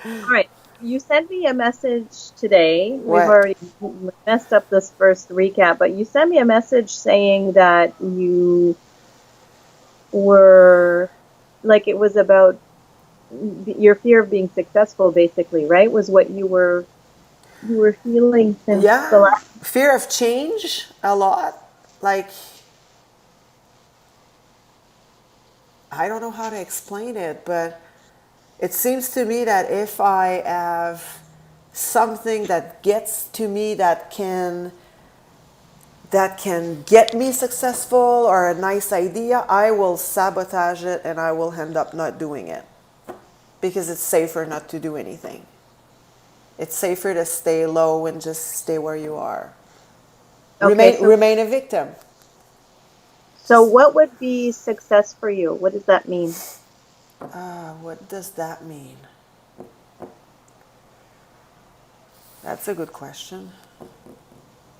All right. You sent me a message today. We've What? already messed up this first recap, but you sent me a message saying that you were like it was about your fear of being successful, basically, right? Was what you were feeling since the Yeah, last. fear of change a lot. Like, I don't know how to explain it, but it seems to me that if I have something that gets to me that can get me successful or a nice idea, I will sabotage it and I will end up not doing it because it's safer not to do anything. It's safer to stay low and just stay where you are. Okay, Remain a victim. so what would be success for you? What does that mean? What does that mean? That's a good question.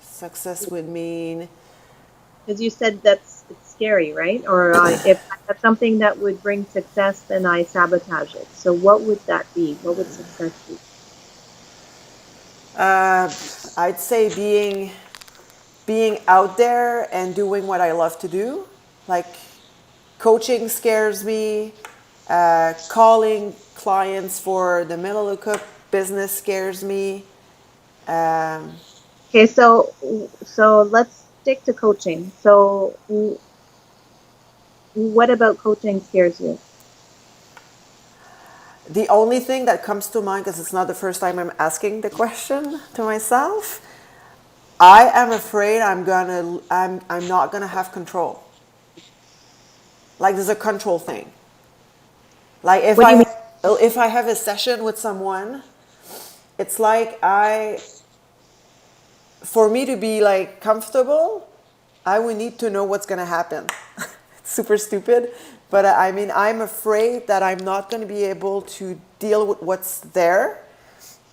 Success would mean Because you said it's scary, right? Or if I have something that would bring success, then I sabotage it. So what would that be? What would success be? uh, I'd say being out there and doing what I love to do. Like coaching scares me. Calling clients for the middle of cook business scares me. Um, Okay, so let's stick to coaching. So what about coaching scares you? the only thing that comes to mind, because it's not the first time I'm asking the question to myself, I am afraid I'm not gonna have control. Like there's a control thing. Like What do you mean? if I have a session with someone, it's like I for me to be like comfortable, I would need to know what's gonna happen. It's super stupid, but I mean I'm afraid that I'm not gonna be able to deal with what's there,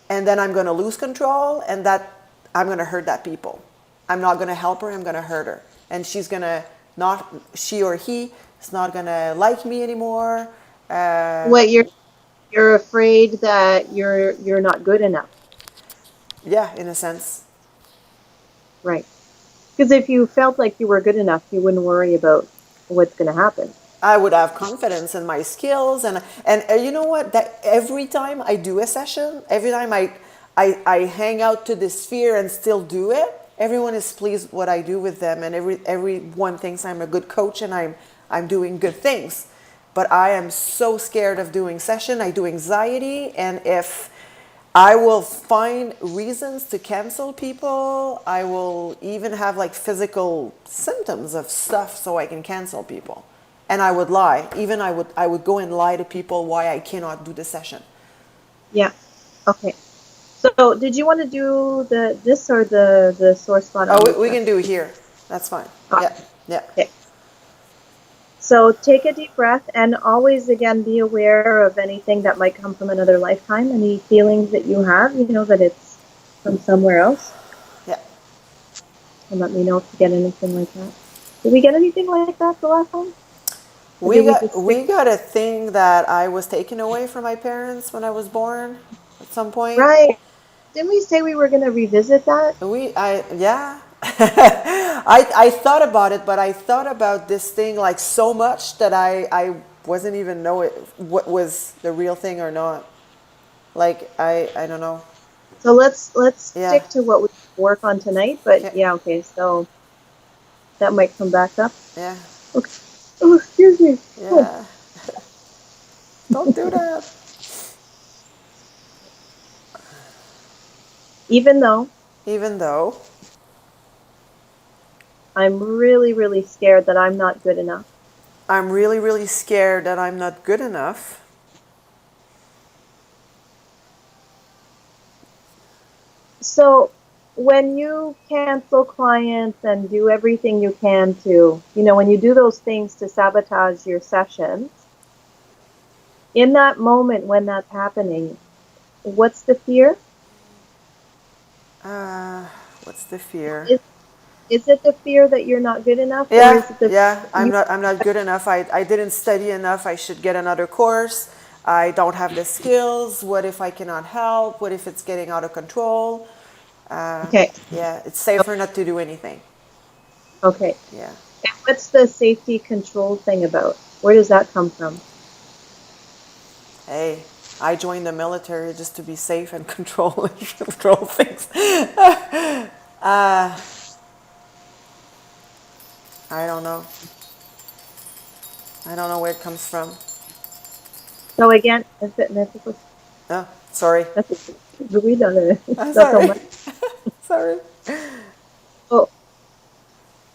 and then I'm gonna lose control, and that I'm gonna hurt that people. I'm not gonna help her. I'm gonna hurt her, and she's gonna not she or he is not gonna like me anymore. What you're afraid that you're not good enough, Yeah, in a sense. right? Because if you felt like you were good enough, you wouldn't worry about what's going to happen. I would have confidence in my skills, and you know what? That every time I do a session, every time I hang out to this fear and still do it, everyone is pleased what I do with them, and everyone thinks I'm a good coach and I'm doing good things. But I am so scared of doing session. I do anxiety, and if I will find reasons to cancel people. I will even have like physical symptoms of stuff so I can cancel people. And I would lie. Even I would go and lie to people why I cannot do the session. Yeah. Okay. So did you want to do the this or the sore spot Oh, on we the can chest? do it here. That's fine. Ah, Yeah, yeah. okay. So take a deep breath and always again be aware of anything that might come from another lifetime, any feelings that you have, you know that it's from somewhere else. Yeah. And let me know if you get anything like that. Did we get anything like that the last time? Or did We we got just stick? we got a thing that I was taken away from my parents when I was born at some point. Right. Didn't we say we were going to revisit that? Yeah. I thought about it, but I thought about this thing like so much that I wasn't even know it what was the real thing or not. Like I don't know. So let's Yeah. stick to what we work on tonight. But Okay. yeah, okay. So that might come back up. Yeah. Okay. Oh, excuse me. Oh. Yeah. Don't do that. Even though Even though I'm really, really scared that I'm not good enough. I'm really scared that I'm not good enough. So when you cancel clients and do everything you can to, when you do those things to sabotage your sessions, in that moment when that's happening, what's the fear? Uh, what's the fear? Is is it the fear that you're not good enough, or Yeah, is it the fear yeah. that I'm you not. I'm not good enough. I didn't study enough. I should get another course. I don't have the skills. What if I cannot help? What if it's getting out of control? Okay. Yeah, it's safer not to do anything. Okay. Yeah. And what's the safety control thing about? Where does that come from? Hey, I joined the military just to be safe and control things. I don't know. I don't know where it comes from. So again, that's Oh, sorry. that's not so Sorry. much. Sorry. Oh,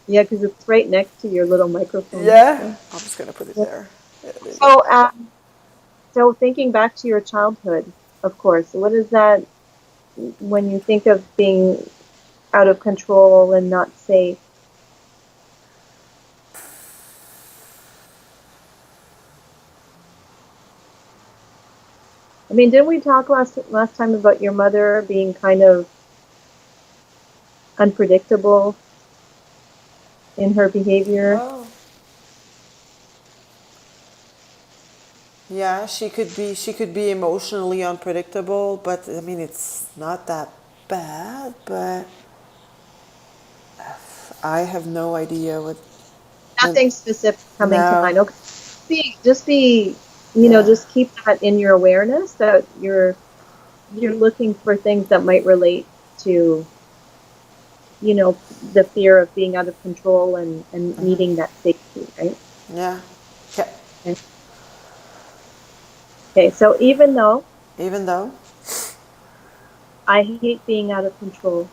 yeah, because it's right next to your little microphone. Yeah. So, I'm just gonna put it yeah. there. Yeah, there you go. So, so thinking back to your childhood, of course, what is that when you think of being out of control and not safe? I mean, didn't we talk last time about your mother being kind of unpredictable in her behavior? Oh. Yeah, she could be emotionally unpredictable, but I mean it's not that bad, but I have no idea what and Nothing specific coming to no. mind. Okay, just be, Yeah. just keep that in your awareness that you're looking for things that might relate to, the fear of being out of control and needing that safety, right? Yeah. Okay. Okay. Okay, so even though Even though I hate being out of control,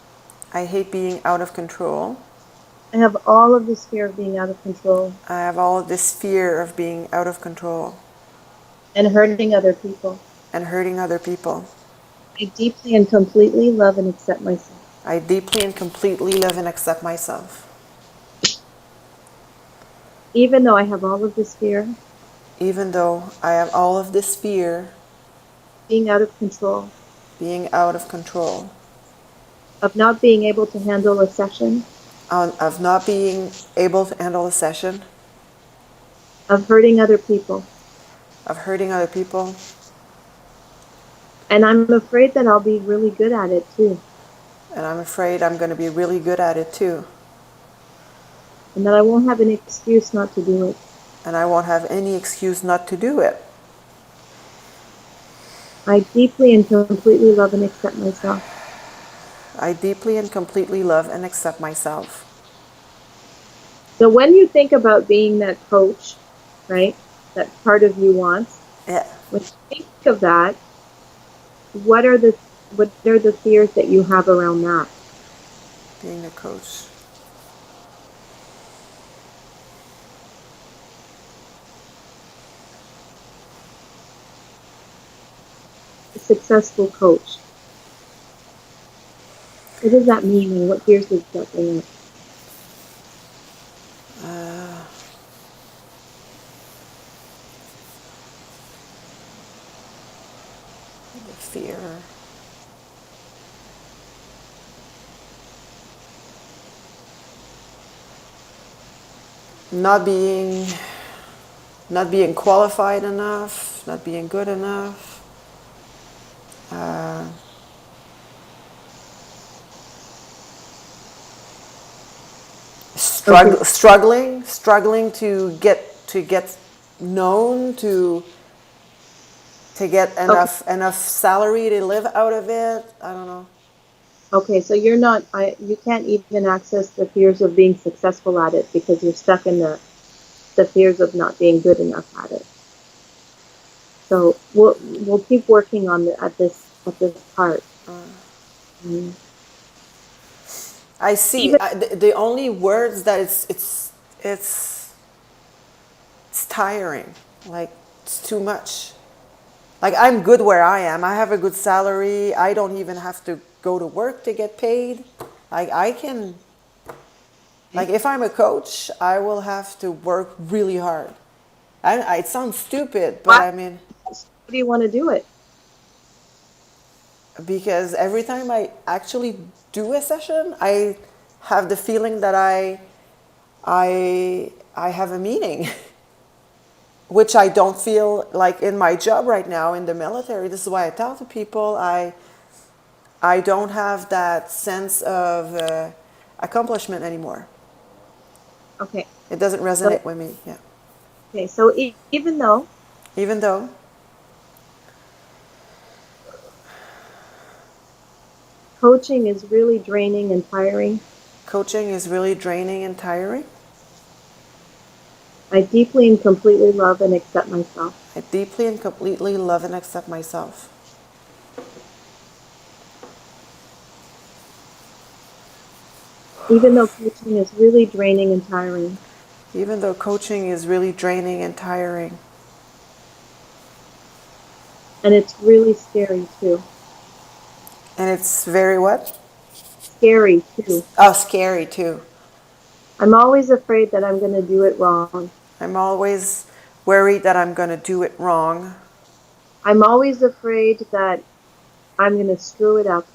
I hate being out of control, I have all of this fear of being out of control I have all this fear of being out of control and hurting other people. and hurting other people. I deeply and completely love and accept myself. I deeply and completely love and accept myself. Even though I have all of this fear, Even though I have all of this fear being out of control, being out of control, of not being able to handle a session, of not being able to handle a session, of hurting other people. of hurting other people, And I'm afraid that I'll be really good at it too. and I'm afraid I'm going to be really good at it too, And that I won't have an excuse not to do it. and I won't have any excuse not to do it. I deeply and completely love and accept myself. I deeply and completely love and accept myself. So when you think about being that coach, right, that part of you wants, Yeah, when you think of that, what are the fears that you have around that? being a coach. A successful coach. What does that mean and what fears does that bring up? The fear. Not being not being qualified enough, not being good enough. Uh, Okay. struggling to get known, to get Okay. enough salary to live out of it. I don't know. Okay. So you can't even access the fears of being successful at it because you're stuck in the fears of not being good enough at it. So we'll keep working on at this part. Mm. I see. Even The only words that it's it's tiring. Like it's too much. Like I'm good where I am. I have a good salary. I don't even have to go to work to get paid. Like I can. Like if I'm a coach, I will have to work really hard. It sounds stupid, but why I mean, do you want to do it? because every time I actually do a session, I have the feeling that I have a meaning. which I don't feel like in my job right now in the military. This is why I tell to people I don't have that sense of accomplishment anymore. Okay. It doesn't So resonate with me. Yeah. okay. So even though Even though coaching is really draining and tiring, coaching is really draining and tiring, I deeply and completely love and accept myself. I deeply and completely love and accept myself. Even though coaching is really draining and tiring, Even though coaching is really draining and tiring, and it's really scary too. and it's very what? Scary too. Oh, scary too. I'm always afraid that I'm going to do it wrong. I'm always worried that I'm going to do it wrong. I'm always afraid that I'm going to screw it up.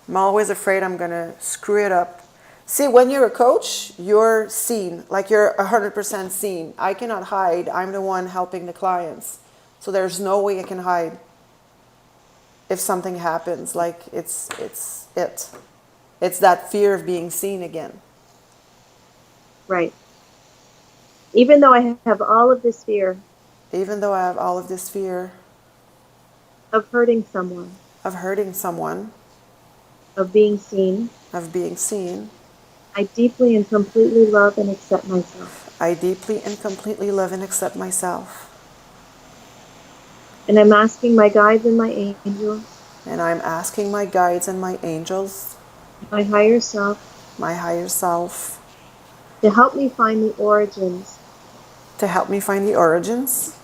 I'm always afraid I'm going to screw it up. See, when you're a coach, you're seen, like you're 100% seen. I cannot hide. I'm the one helping the clients. So there's no way I can hide if something happens. Like it's it. It's that fear of being seen again. Right. Even though I have all of this fear Even though I have all of this fear of hurting someone, of hurting someone, of being seen, of being seen, I deeply and completely love and accept myself. I deeply and completely love and accept myself. And I'm asking my guides and my angels, And I'm asking my guides and my angels, my higher self, my higher self, to help me find the origins to help me find the origins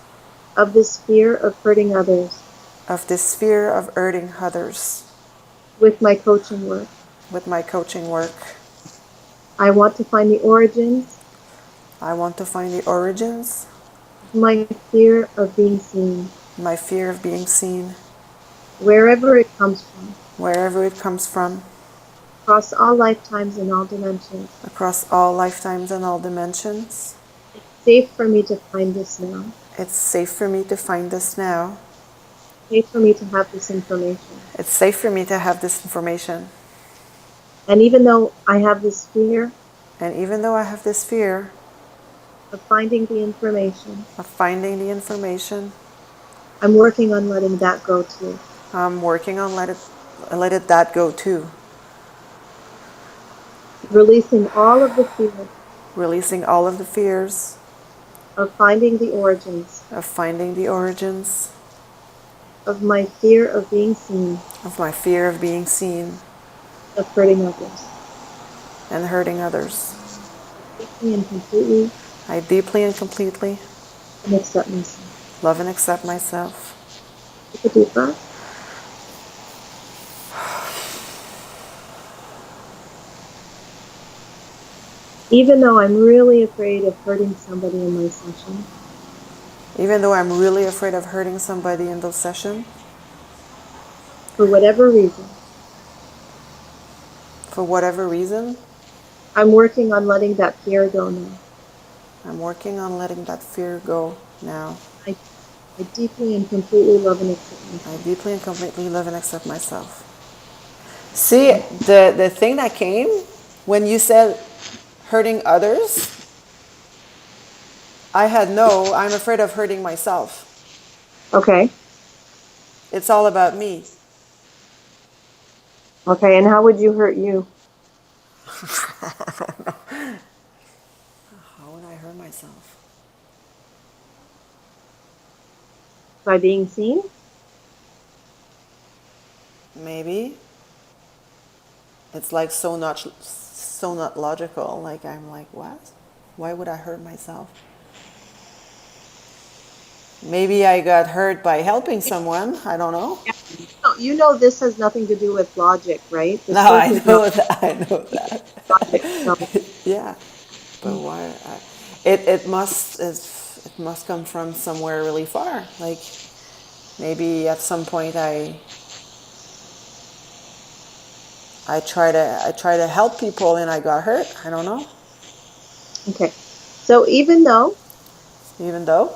of this fear of hurting others of this fear of hurting others with my coaching work. with my coaching work. I want to find the origins I want to find the origins of my fear of being seen, of my fear of being seen, wherever it comes from, wherever it comes from, across all lifetimes and all dimensions. across all lifetimes and all dimensions. It's safe for me to find this now. It's safe for me to find this now. It's safe for me to have this information. It's safe for me to have this information. And even though I have this fear And even though I have this fear of finding the information, of finding the information, I'm working on letting that go too. I'm working on let it that go too. Releasing all of the fear Releasing all of the fears of finding the origins of finding the origins of my fear of being seen, of my fear of being seen of hurting others. and hurting others. Deeply and completely I deeply and completely and accept myself. love and accept myself. Take a deep breath. Even though I'm really afraid of hurting somebody in my session, Even though I'm really afraid of hurting somebody in those sessions, for whatever reason, for whatever reason, I'm working on letting that fear go now. I'm working on letting that fear go now. I, I deeply and completely love and accept myself. I deeply and completely love and accept myself. See, the thing that came when you said hurting others, I'm afraid of hurting myself. Okay. It's all about me. Okay, and how would you hurt you? How would I hurt myself? By being seen? Maybe. It's like so not logical. Like I'm like, what? Why would I hurt myself? Maybe I got hurt by helping someone. I don't know. You know this has nothing to do with logic, right? This No, work I is know not that. I know that. logic. So Yeah, but why? It must come from somewhere really far. Like maybe at some point I try to help people and I got hurt. I don't know. okay. So even though Even though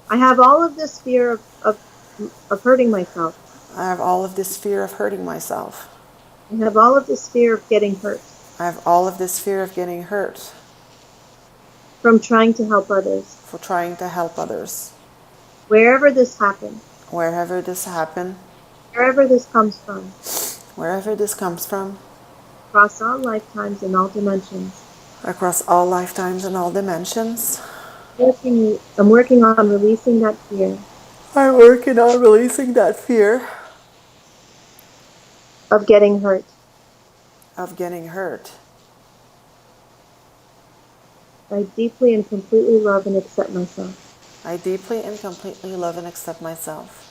I have all of this fear of hurting myself. I have all of this fear of hurting myself. I have all of this fear of getting hurt I have all of this fear of getting hurt from trying to help others. for trying to help others. Wherever this happened, Wherever this happened, wherever this comes from, wherever this comes from, across all lifetimes and all dimensions. across all lifetimes and all dimensions, I'm working on releasing that fear I'm working on releasing that fear of getting hurt. of getting hurt. I deeply and completely love and accept myself. I deeply and completely love and accept myself.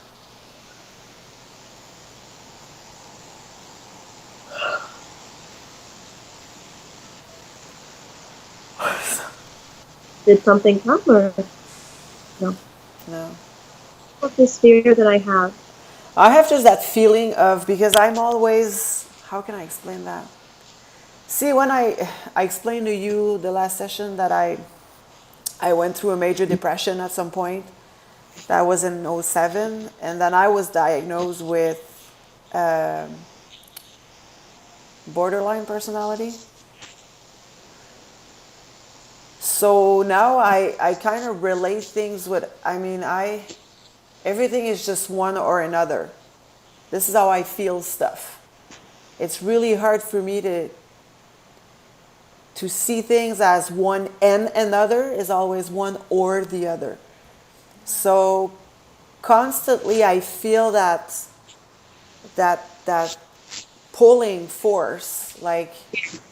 Did something come or no? No. What this fear that I have. I have just that feeling of, because I'm always, how can I explain that? See, when I explained to you the last session that I went through a major depression at some point. That was in '07, and then I was diagnosed with borderline personality. So now I kind of relate things with, everything is just one or another. This is how I feel stuff. It's really hard for me to see things as one and another. Is always one or the other. So constantly I feel that pulling force, like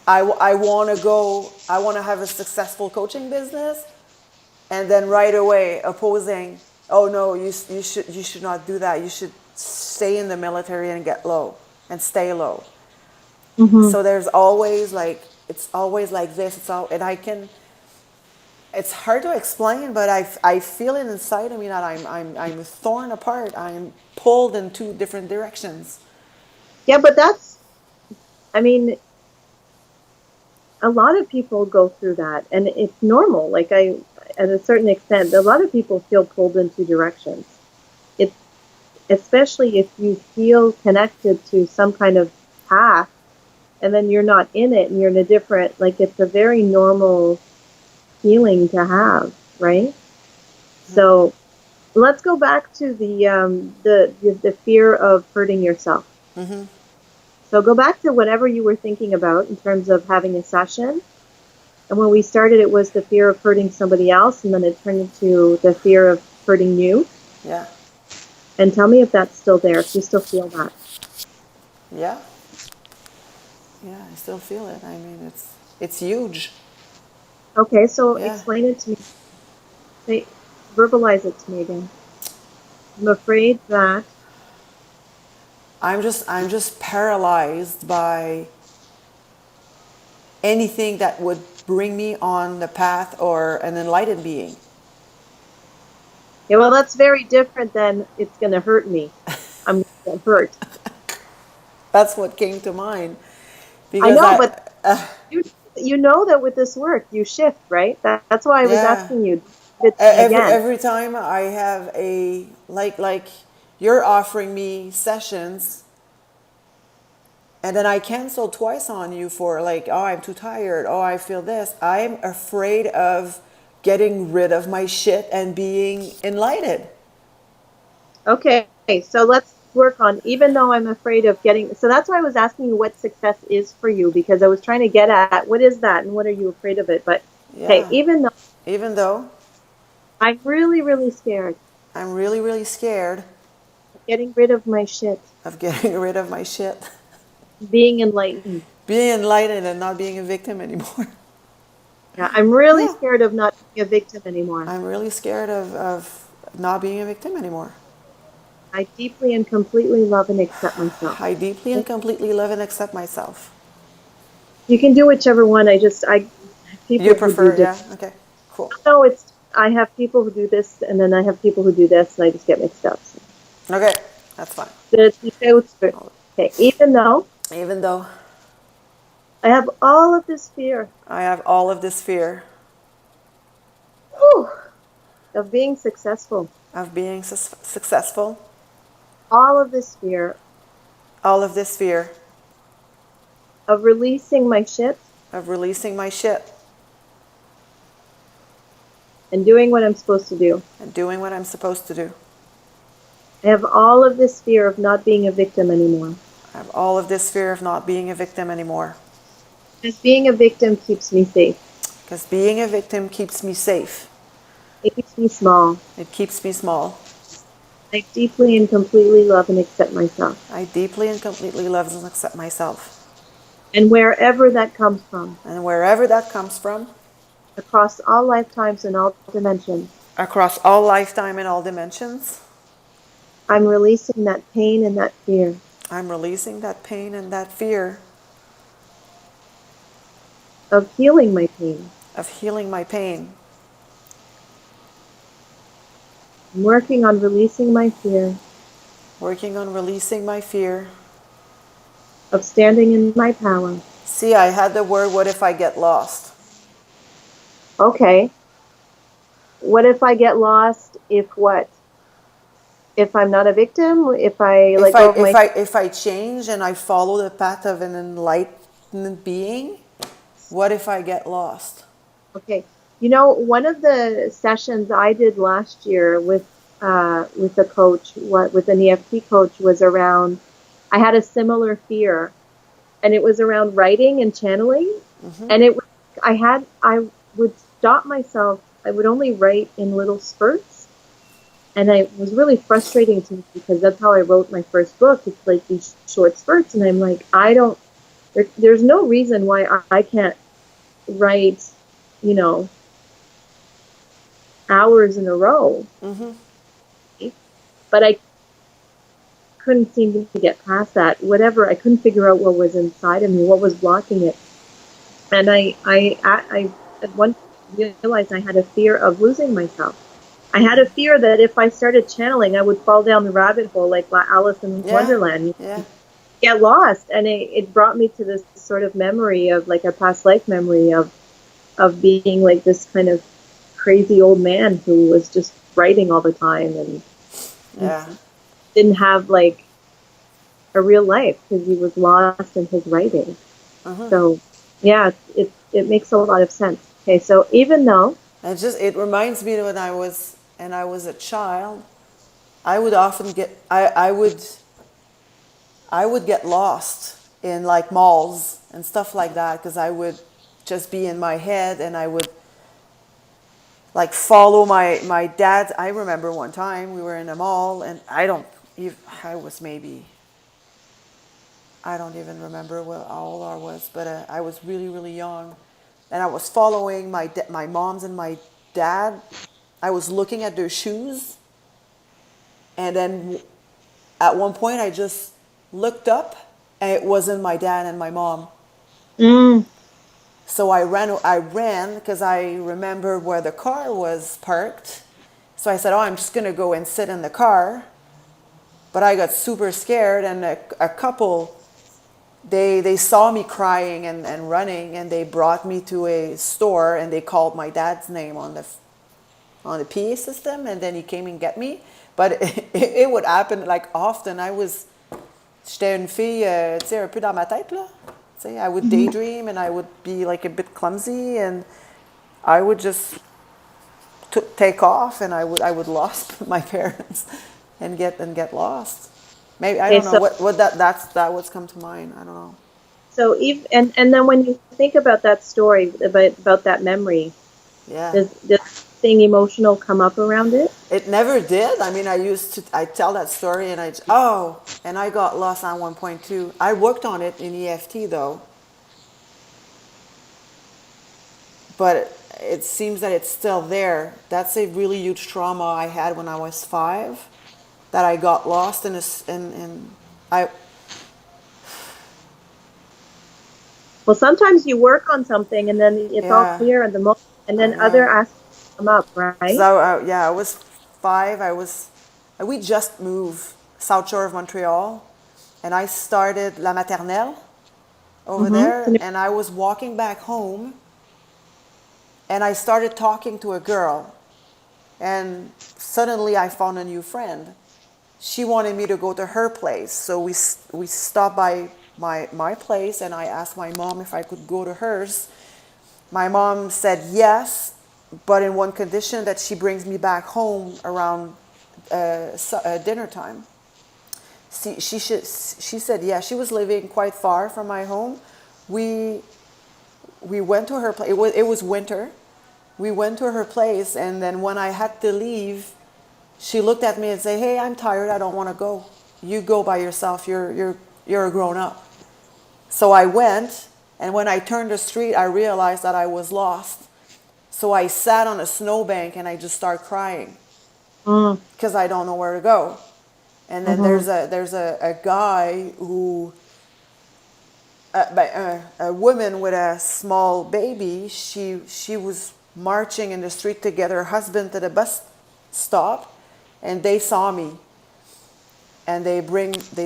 I want to go, I want to have a successful coaching business, and then right away opposing, oh no, you should not do that, you should stay in the military and get low and stay low. Mm-hmm. So there's always like, it's always like this, and it's hard to explain, but I feel it inside of me that I'm torn apart. I'm pulled in two different directions. Yeah, but I mean, a lot of people go through that, and it's normal. Like at a certain extent, a lot of people feel pulled in two directions. It's especially if you feel connected to some kind of path, and then you're not in it, and you're in a different. Like it's a very normal feeling to have, right? So let's go back to the fear of hurting yourself. Mm-hmm. So go back to whatever you were thinking about in terms of having a session. And when we started, it was the fear of hurting somebody else, and then it turned into the fear of hurting you. Yeah. And tell me if that's still there, if you still feel that. Yeah. Yeah, I still feel it. I mean, it's huge. Okay, so Yeah. explain it to me. Say, verbalize it to me again. I'm afraid that. I'm just paralyzed by anything that would bring me on the path or an enlightened being. Yeah, well, that's very different than it's going to hurt me. I'm going to get hurt. That's what came to mind. I Because know, but you know that with this work, you shift, right? That's why I was yeah. asking you. It Every again. every time I have a like you're offering me sessions, and then I cancel twice on you for like, oh, I'm too tired, oh, I feel this. I'm afraid of getting rid of my shit and being enlightened. Okay, so let's work on, even though I'm afraid of getting, so that's why I was asking you what success is for you, because I was trying to get at what is that and what are you afraid of it? But hey, Yeah. even though Even though I'm really, really scared I'm really, really scared of getting rid of my shit, of getting rid of my shit, being enlightened. being enlightened and not being a victim anymore. Yeah, I'm really Yeah. scared of not being a victim anymore. I'm really scared of not being a victim anymore. I deeply and completely love and accept myself. I deeply and completely love and accept myself. You can do whichever one. I You people who do prefer, this. yeah? Okay, cool. No, I have people who do this, and then I have people who do this, and I just get mixed up. So. Okay, that's fine. Okay, even though Even though I have all of this fear. I have all of this fear, Whew, of being successful. of being successful. All of this fear All of this fear of releasing my shit of releasing my shit and doing what I'm supposed to do. and doing what I'm supposed to do. I have all of this fear of not being a victim anymore. I have all of this fear of not being a victim anymore. Because being a victim keeps me safe. Because being a victim keeps me safe. It keeps me small. It keeps me small. I deeply and completely love and accept myself. I deeply and completely love and accept myself. And wherever that comes from, And wherever that comes from, across all lifetimes and all dimensions, across all lifetime and all dimensions, I'm releasing that pain and that fear. I'm releasing that pain and that fear Of healing my pain. of healing my pain. I'm working on releasing my fear. Working on releasing my fear. Of standing in my power. See, I had the word, what if I get lost? Okay. What if I get lost? If what? If I'm not a victim? If I let go of my... If I change and I follow the path of an enlightened being, what if I get lost? Okay. You know, one of the sessions I did last year with a coach, with an EFT coach, was around, I had a similar fear, and it was around writing and channeling. And it was, I would stop myself. I would only write in little spurts. And it was really frustrating to me because that's how I wrote my first book. It's like these short spurts. And I'm like, there's no reason why I can't write, you know, hours in a row. But I couldn't seem to get past that. Whatever, I couldn't figure out what was inside of me, what was blocking it. And I at one point realized I had a fear of losing myself. I had a fear that if I started channeling, I would fall down the rabbit hole like Alice in Wonderland. Yeah. Get lost. And it brought me to this sort of memory of like a past life memory of being like this kind of crazy old man who was just writing all the time and didn't have like a real life because he was lost in his writing. So yeah, it makes a lot of sense. Okay, so even though it reminds me when I was a child, I would often get I would get lost in like malls and stuff like that because I would just be in my head and I would like follow my dad. I remember one time we were in a mall and I don't even remember how old I was, but I was really, really young. And I was following my mom's and my dad. I was looking at their shoes. And then at one point I just looked up and it wasn't my dad and my mom. So I ran because I remembered where the car was parked. So I said, oh, I'm just going to go and sit in the car. But I got super scared and a couple, they saw me crying and running and they brought me to a store and they called my dad's name on the PA system and then he came and get me. But it would happen like often. J'étais une fille, tu sais, un peu dans ma tête, là. Tu sais, I would daydream and I would be like a bit clumsy and I would just take off and I would lost my parents and get lost. Maybe I don't know what that what's come to mind. I don't know. So and then when you think about that story about that memory, does thing emotional come up around it? It never did. I mean, I tell that story and and I got lost on 1.2. I worked on it in EFT though. But it seems that it's still there. That's a really huge trauma I had when I was 5, that I got lost in I. Well, sometimes you work on something and then it's all clear at the moment, and then other aspects come up, right? So I was 5. We just moved South Shore of Montreal, and I started La Maternelle over there, and I was walking back home, and I started talking to a girl, And suddenly I found a new friend. She wanted me to go to her place. So we stopped by my place, and I asked my mom if I could go to hers. My mom said yes, but in one condition, that she brings me back home around dinner time. She said yeah. She was living quite far from my home. We we went to her place. It was winter. We went to her place, and then when I had to leave, she looked at me and said, "Hey, I'm tired. I don't want to go. You go by yourself. You're a grown up." So I went, and when I turned the street, I realized that I was lost. So I sat on a snowbank and I just started crying Mm, because I don't know where to go. And then mm-hmm. there's a guy who a woman with a small baby. She was marching in the street to get her husband to the bus stop, and they saw me, and they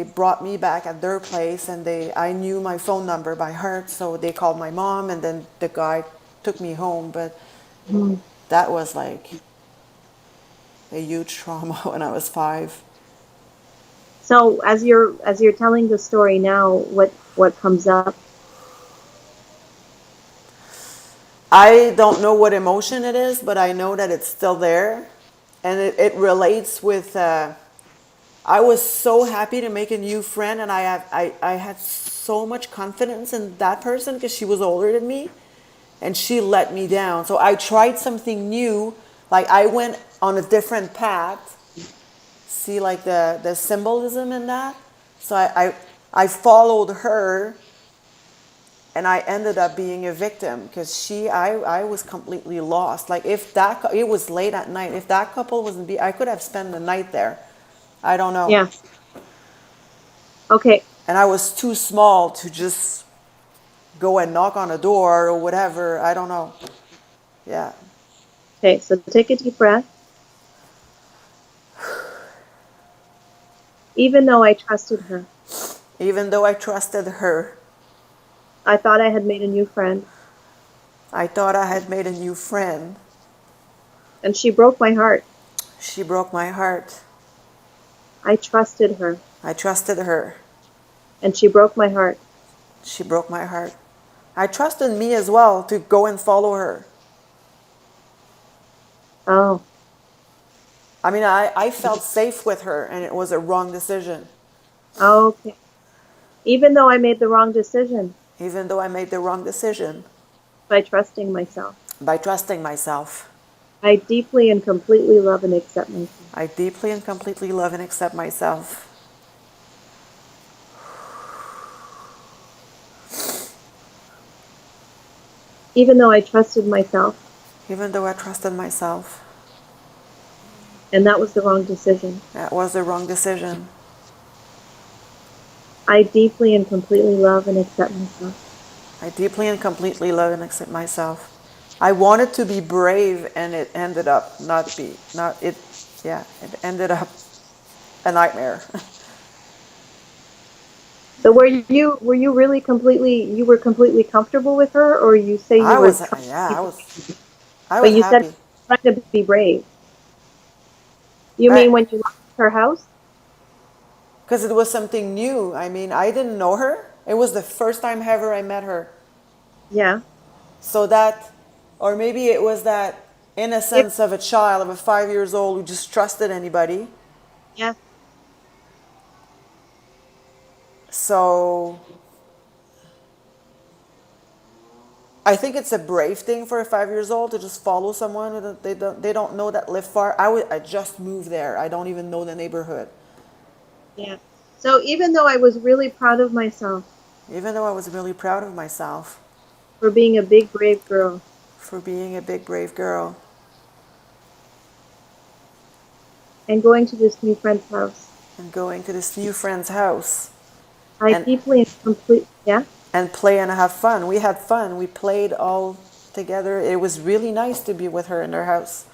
brought me back at their place, and I knew my phone number by heart, so they called my mom, and then the guy took me home. But Mm. that was like a huge trauma when I was 5. So as you're telling the story now, what comes up? I don't know what emotion it is, but I know that it's still there, and it relates with. I was so happy to make a new friend, and I had so much confidence in that person because she was older than me, and she let me down. So I tried something new, like I went on a different path. See, like the symbolism in that. So I followed her, and I ended up being a victim because I was completely lost. Like if it was late at night, if that couple wasn't I could have spent the night there. I don't know. Yeah. Okay. And I was too small to just go and knock on a door or whatever. I don't know. Yeah. Okay. So take a deep breath. Even though I trusted her, Even though I trusted her, I thought I had made a new friend, I thought I had made a new friend. and she broke my heart. She broke my heart. I trusted her, I trusted her. and she broke my heart. She broke my heart. I trusted me as well to go and follow her. Oh. I mean, I felt safe with her, and it was a wrong decision. Okay. Even though I made the wrong decision Even though I made the wrong decision by trusting myself, by trusting myself. I deeply and completely love and accept myself. I deeply and completely love and accept myself. Even though I trusted myself, Even though I trusted myself. and that was the wrong decision. That was the wrong decision. I deeply and completely love and accept myself. I deeply and completely love and accept myself. I wanted to be brave, and it ended up not it yeah, it ended up a nightmare. So were you really completely comfortable with her, or you say you I were was trying yeah, to I be was brave, I but was you said happy. trying to be brave. You Right? mean when you left her house? Because it was something new. I mean, I didn't know her. It was the first time ever I met her. Yeah. So that, or maybe it was that Yeah. innocence of a child, of a 5 years old who just trusted anybody. Yeah. So I think it's a brave thing for a 5 years old to just follow someone who they don't know that live far. I just moved there. I don't even know the neighborhood. Yeah. So even though I was really proud of myself Even though I was really proud of myself for being a big brave girl for being a big brave girl and going to this new friend's house, and going to this new friend's house I and deeply and complete yeah. and play and have fun. We had fun. We played all together. It was really nice to be with her in her house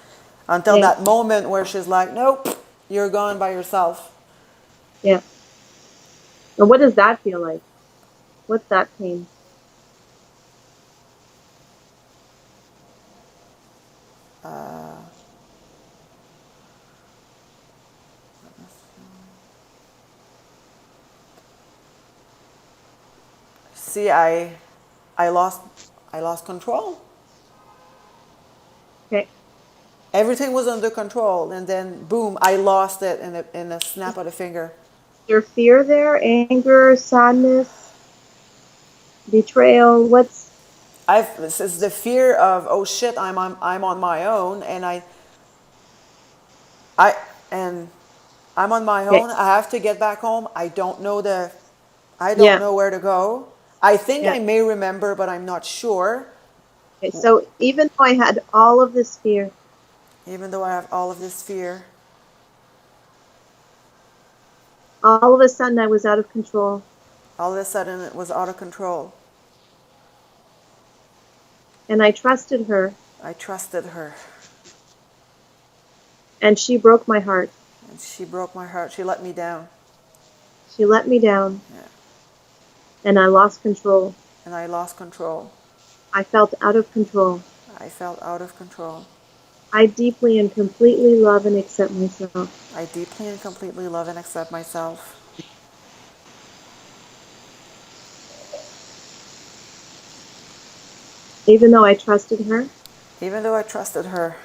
until Okay. that moment where she's like, "Nope, you're gone by yourself." Yeah. And what does that feel like? What's that pain? see, I lost control. Okay. Everything was under control, and then boom, I lost it in a snap of the finger. Your fear there, anger, sadness, betrayal, what's This is the fear of, oh shit, I'm on my own, and I and I'm on my okay. own. I have to get back home. I don't Yeah. know where to go. I think Yeah. I may remember, but I'm not sure. Okay. So even though I had all of this fear, Even though I have all of this fear, all of a sudden I was out of control all of a sudden it was out of control. and I trusted her I trusted her, and she broke my heart. and she broke my heart. She let me down. She let me down Yeah. and I lost control. And I lost control. I felt out of control. I felt out of control. I deeply and completely love and accept myself. I deeply and completely love and accept myself. Even though I trusted her Even though I trusted her,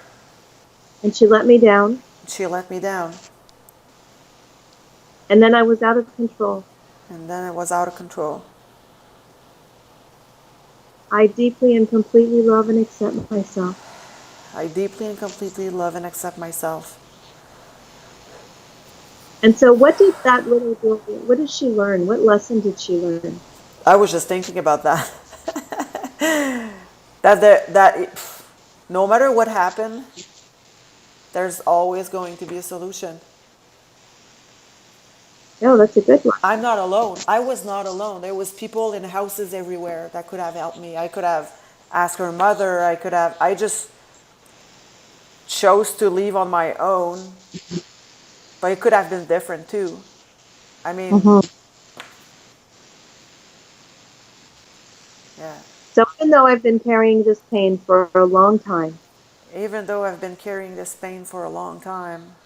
and she let me down, she let me down. and then I was out of control. And then it was out of control. I deeply and completely love and accept myself. I deeply and completely love and accept myself. And so what did that little girl, what did she learn? What lesson did she learn? I was just thinking about that. that no matter what happened, there's always going to be a solution. Oh, that's a good one. I'm not alone. I was not alone. There was people in houses everywhere that could have helped me. I could have asked her mother. I just chose to leave on my own, but it could have been different too. I mean, Mhm. yeah. So even though I've been carrying this pain for a long time, Even though I've been carrying this pain for a long time,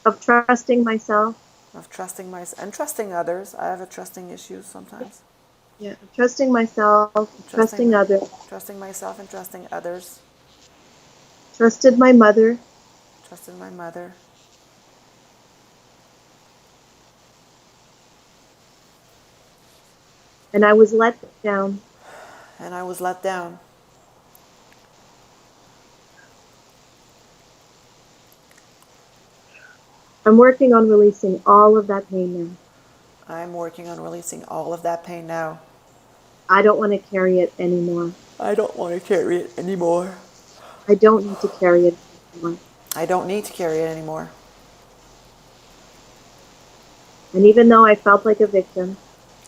of trusting myself, of trusting myself and trusting others, I have a trusting issue sometimes. yeah, of trusting myself, Trusting trusting my, others, trusting myself and trusting others. trusted my mother, Trusted my mother, and I was let down. and I was let down. I'm working on releasing all of that pain now. I'm working on releasing all of that pain now. I don't want to carry it anymore. I don't want to carry it anymore. I don't need to carry it anymore. I don't need to carry it anymore. And even though I felt like a victim,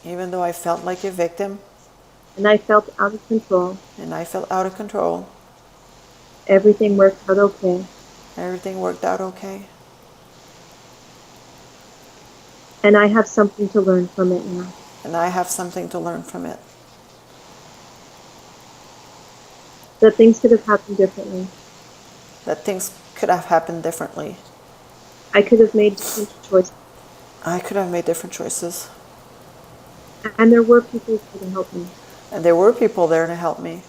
Even though I felt like a victim and I felt out of control, and I felt out of control, everything worked out okay. everything worked out okay. And I have something to learn from it now. And I have something to learn from it. That things could have happened differently. That things could have happened differently. I could have made different choices. I could have made different choices. And there were people who could help me. And there were people there to help me.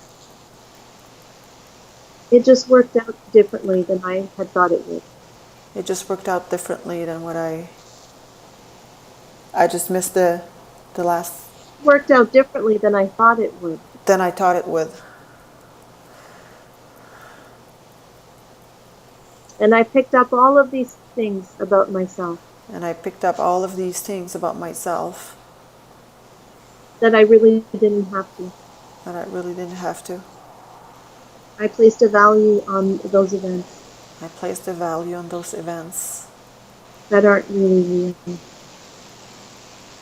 It just worked out differently than I had thought it would. It just worked out differently than what I just missed the last It worked out differently than I thought it would. than I thought it would. And I picked up all of these things about myself And I picked up all of these things about myself that I really didn't have to. that I really didn't have to. I placed a value on those events I placed a value on those events that aren't really real.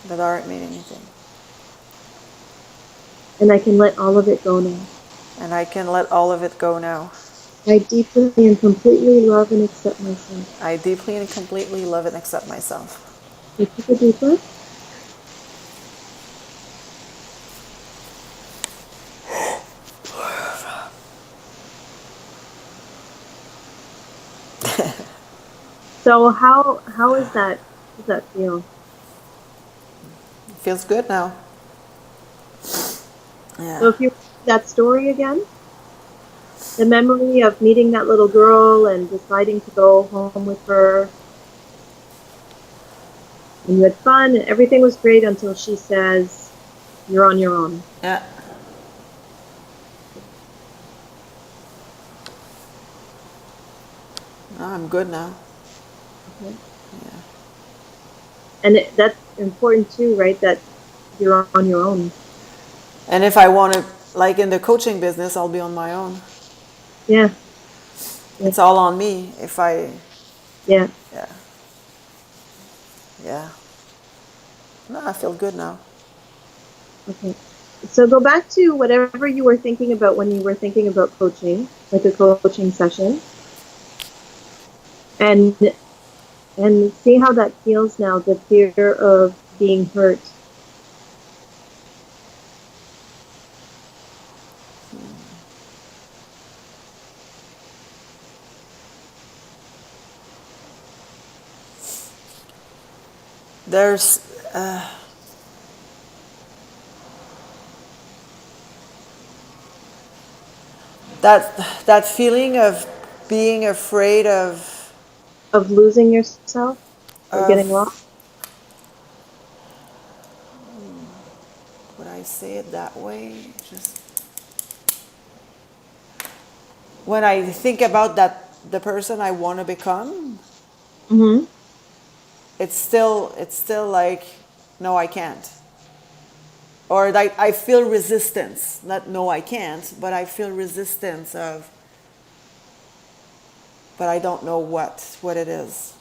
that aren't mean anything. And I can let all of it go now. And I can let all of it go now. I deeply and completely love and accept myself. I deeply and completely love and accept myself. You take a deep breath. So how is that? How does that feel? feels good now. Yeah. So if you that story again, the memory of meeting that little girl and deciding to go home with her, and you had fun and everything was great until she says, "You're on your own." Yeah. No, I'm good now. Okay. Yeah. And that's important too, right? That you're on your own. And if I want to, like in the coaching business, I'll be on my own. Yeah. Yeah. It's all on me. If I, Yeah. yeah, yeah. No, I feel good now. Okay. So go back to whatever you were thinking about when you were thinking about coaching, like a coaching session, and see how that feels now, the fear of being hurt. There's that feeling of being afraid Of losing yourself or getting of lost. would I say it that way? Just when I think about that the person I want to become, Mm-hmm. it's still like no, I can't. Or like I feel resistance. Not no, I can't, but I feel resistance of, but I don't know what it is.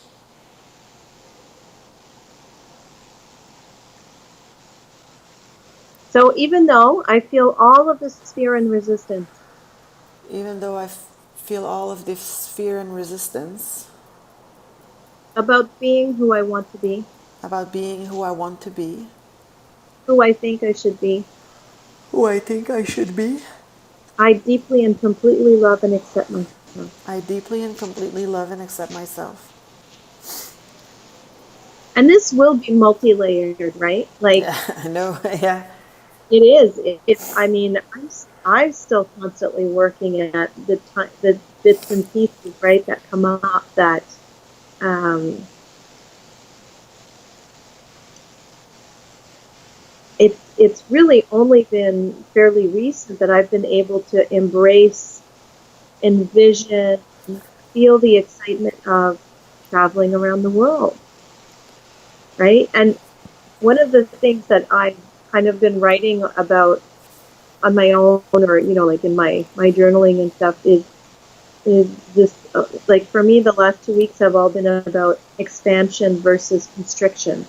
So even though I feel all of this fear and resistance Even though I feel all of this fear and resistance about being who I want to be, about being who I want to be, who I think I should be, who I think I should be, I deeply and completely love and accept myself. I deeply and completely love and accept myself. And this will be multi-layered, right? Like Yeah, I know. Yeah, it is. I mean, I'm still constantly working at the bits and pieces, right, that come up that um, it's really only been fairly recent that I've been able to embrace, envision, feel the excitement of traveling around the world, right? And one of the things that I've kind of been writing about on my own, or like in my journaling and stuff, is this like for me the last 2 weeks have all been about expansion versus constriction.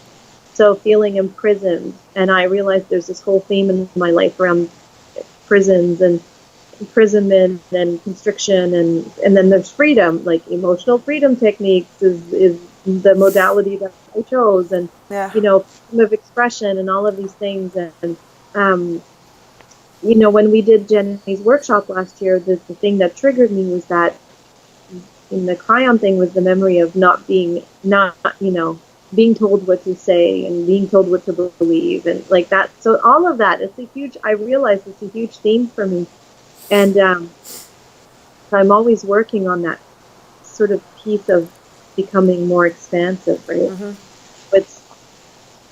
So feeling imprisoned, and I realized there's this whole theme in my life around prisons and imprisonment and constriction, and then there's freedom, like emotional freedom techniques is the modality that I chose, and yeah, freedom of expression and all of these things. And um when we did Jenny's workshop last year, the thing that triggered me was that in the Cryon thing was the memory of not being told what to say and being told what to believe and like that. So all of that, I realized it's a huge theme for me. And so I'm always working on that sort of piece of becoming more expansive, right? It's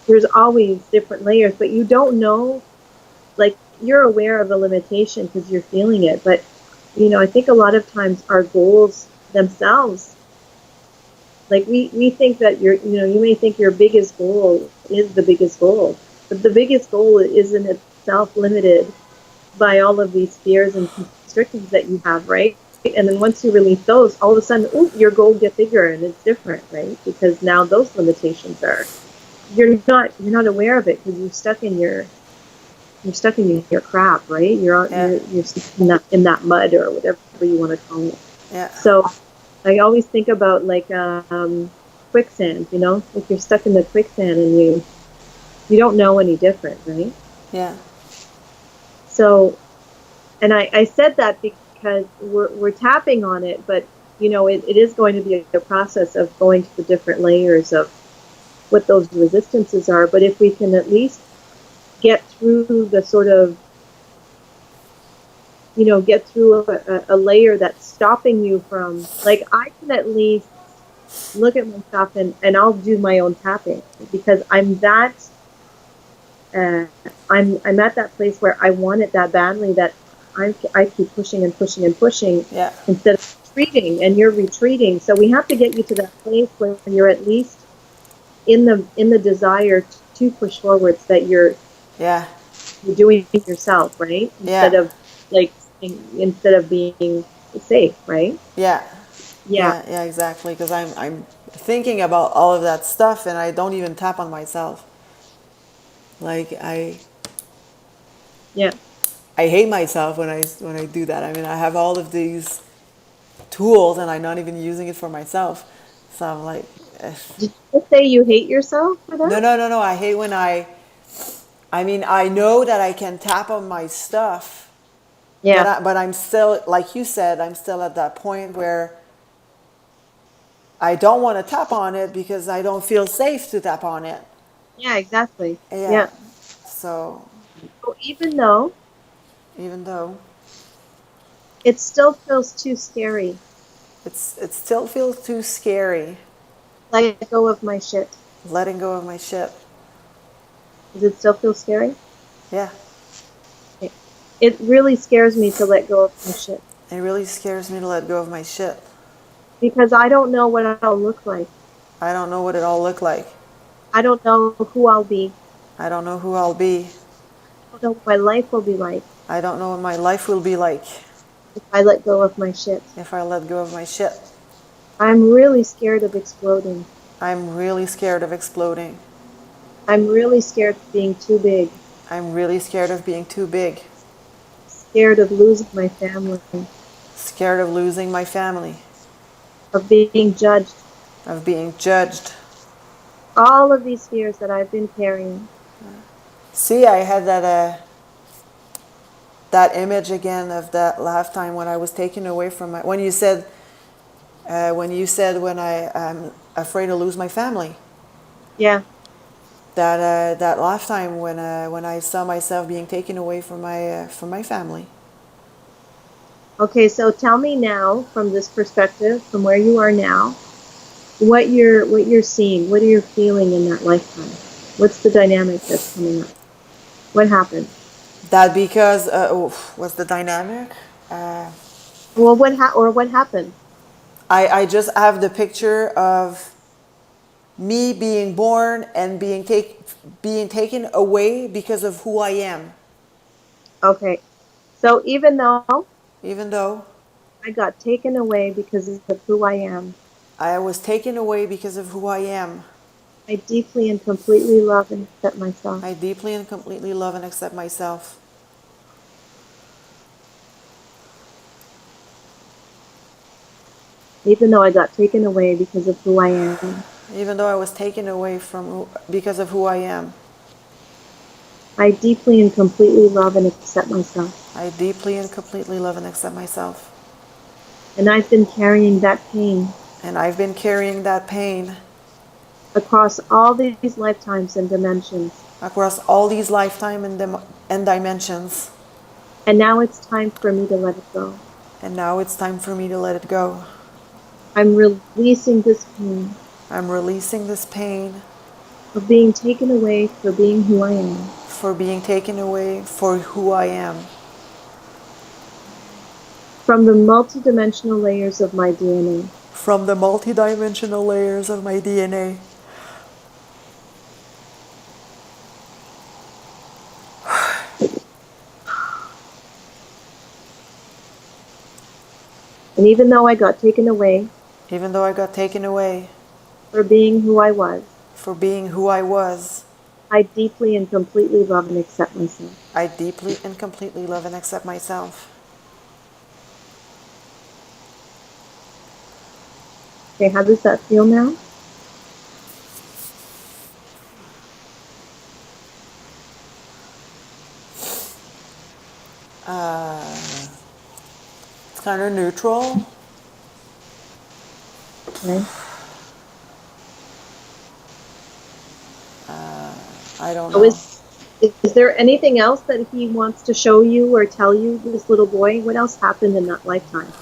There's always different layers, but you don't know, like you're aware of the limitation because you're feeling it. But I think a lot of times our goals themselves, like we think that you may think your biggest goal is the biggest goal, but the biggest goal is in itself limited by all of these fears and constrictions that you have, right? And then once you release those, all of a sudden, your goal gets bigger and it's different, right? Because now those limitations are you're not aware of it because you're stuck in your crap, right? yeah, You're stuck in that mud or whatever you want to call it. yeah, So I always think about like quicksand, like you're stuck in the quicksand and you don't know any different, right? yeah, So, and I said that because we're tapping on it, but it is going to be a process of going to the different layers of what those resistances are. But if we can at least get through the sort of, get through a layer that's stopping you from, like, I can at least look at my stuff and I'll do my own tapping because uh, I'm at that place where I want it that badly that I keep pushing and pushing and pushing Yeah. instead of retreating, and you're retreating. So we have to get you to that place where you're at least in the desire to push forwards, that Yeah. you're doing it yourself, right? Yeah. Instead of being safe, right? Yeah. Yeah, Yeah, exactly. Because I'm thinking about all of that stuff, and I don't even tap on myself. Like yeah. I hate myself when I do that. I mean, I have all of these tools, and I'm not even using it for myself. So I'm like, eh. Did you just say you hate yourself for No, that? no, no, no. I hate when I mean, I know that I can tap on my stuff, Yeah, but I'm still, like you said, I'm still at that point where I don't want to tap on it because I don't feel safe to tap on it. yeah, exactly. Yeah. Yeah. So So even though even though it still feels too scary, it still feels too scary, let go of my shit. letting go of my shit. Does it still feel scary? Yeah. Okay. It really scares me to let go of my shit It really scares me to let go of my shit. because I don't know what I'll look like. I don't know what it all look like. I don't know who I'll be. I don't know who I'll be. I don't know what my life will be like I don't know what my life will be like if I let go of my shit. if I let go of my shit. I'm really scared of exploding. I'm really scared of exploding. I'm really scared of being too big. I'm really scared of being too big. Scared of losing my family, Scared of losing my family. of being judged. Of being judged. All of these fears that I've been carrying. See, I had that image again of that last time when I was taken away from my. When you said when I am afraid to lose my family. Yeah. That last time when I saw myself being taken away from my family. Okay, so tell me now from this perspective, from where you are now, what you're seeing, what are you feeling in that lifetime? What's the dynamic that's coming up? What happened? That because what's the dynamic? Well, what happened? I just have the picture of me being born and being taken away because of who I am. Okay. So even though Even though I got taken away because of who I am, I was taken away because of who I am, I deeply and completely love and accept myself. I deeply and completely love and accept myself. Even though I got taken away because of who I am, Even though I was taken away because of who I am, I deeply and completely love and accept myself. I deeply and completely love and accept myself. And I've been carrying that pain And I've been carrying that pain across all these lifetimes and dimensions. across all these and dimensions. And now it's time for me to let it go. And now it's time for me to let it go. I'm releasing this pain I'm releasing this pain of being taken away for being who I am. for being taken away for who I am. From the multidimensional layers of my DNA. From the multidimensional layers of my DNA. And even though I got taken away Even though I got taken away for being who I was, for being who I was, I deeply and completely love and accept myself. I deeply and completely love and accept myself. Okay, how does that feel now? It's kind of neutral. Okay. I don't So know. Is there anything else that he wants to show you or tell you, this little boy? What else happened in that lifetime?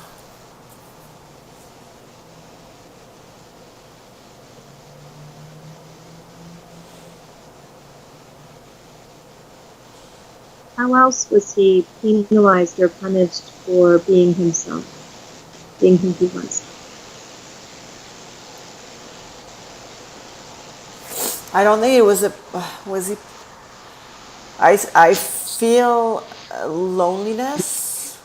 How else was he penalized or punished for being himself, being who he was? I don't think it was a was he. I feel loneliness.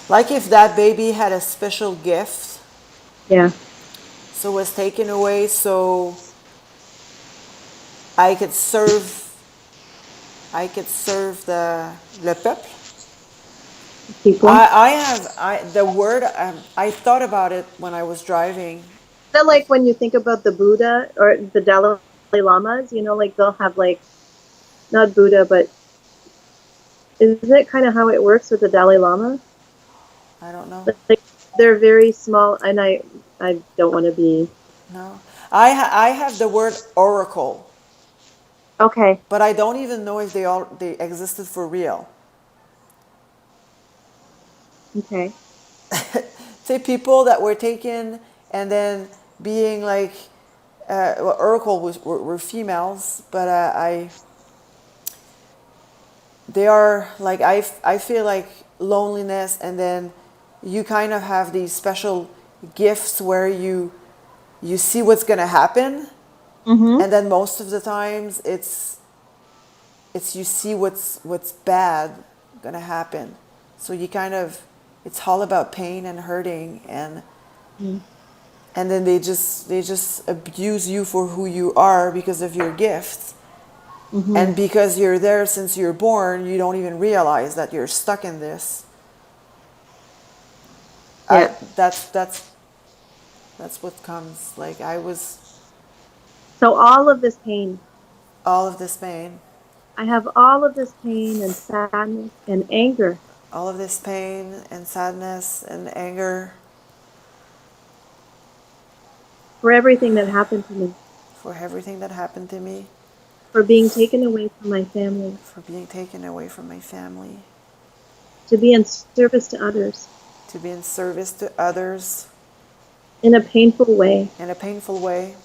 Like if that baby had a special gift, Yeah, so was taken away, so I could serve. I could serve the le peuple. people. I have the word. I thought about it when I was driving. That like when you think about the Buddha or the Dalai Lamas, like they'll have like not Buddha, but isn't it kind of how it works with the Dalai Lama? I don't know. Like they're very small, and I don't want to be No, I have the word oracle, okay. but I don't even know if they existed for real. Okay. Say people that were taken and then being like, well, oracle were females, but I they are like I feel like loneliness, and then you kind of have these special gifts where you see what's gonna happen, Mm-hmm. and then most of the times it's you see what's bad gonna happen, so you kind of it's all about pain and hurting, and then they just abuse you for who you are because of your gifts, Mm-hmm. and because you're there since you're born you don't even realize that you're stuck in this. I Yeah. that's what comes, like I was So all of this pain, all of this pain, I have all of this pain and sadness and anger all of this pain and sadness and anger for everything that happened to me, for everything that happened to me, for being taken away from my family, for being taken away from my family, to be in service to others to be in service to others in a painful way. in a painful way.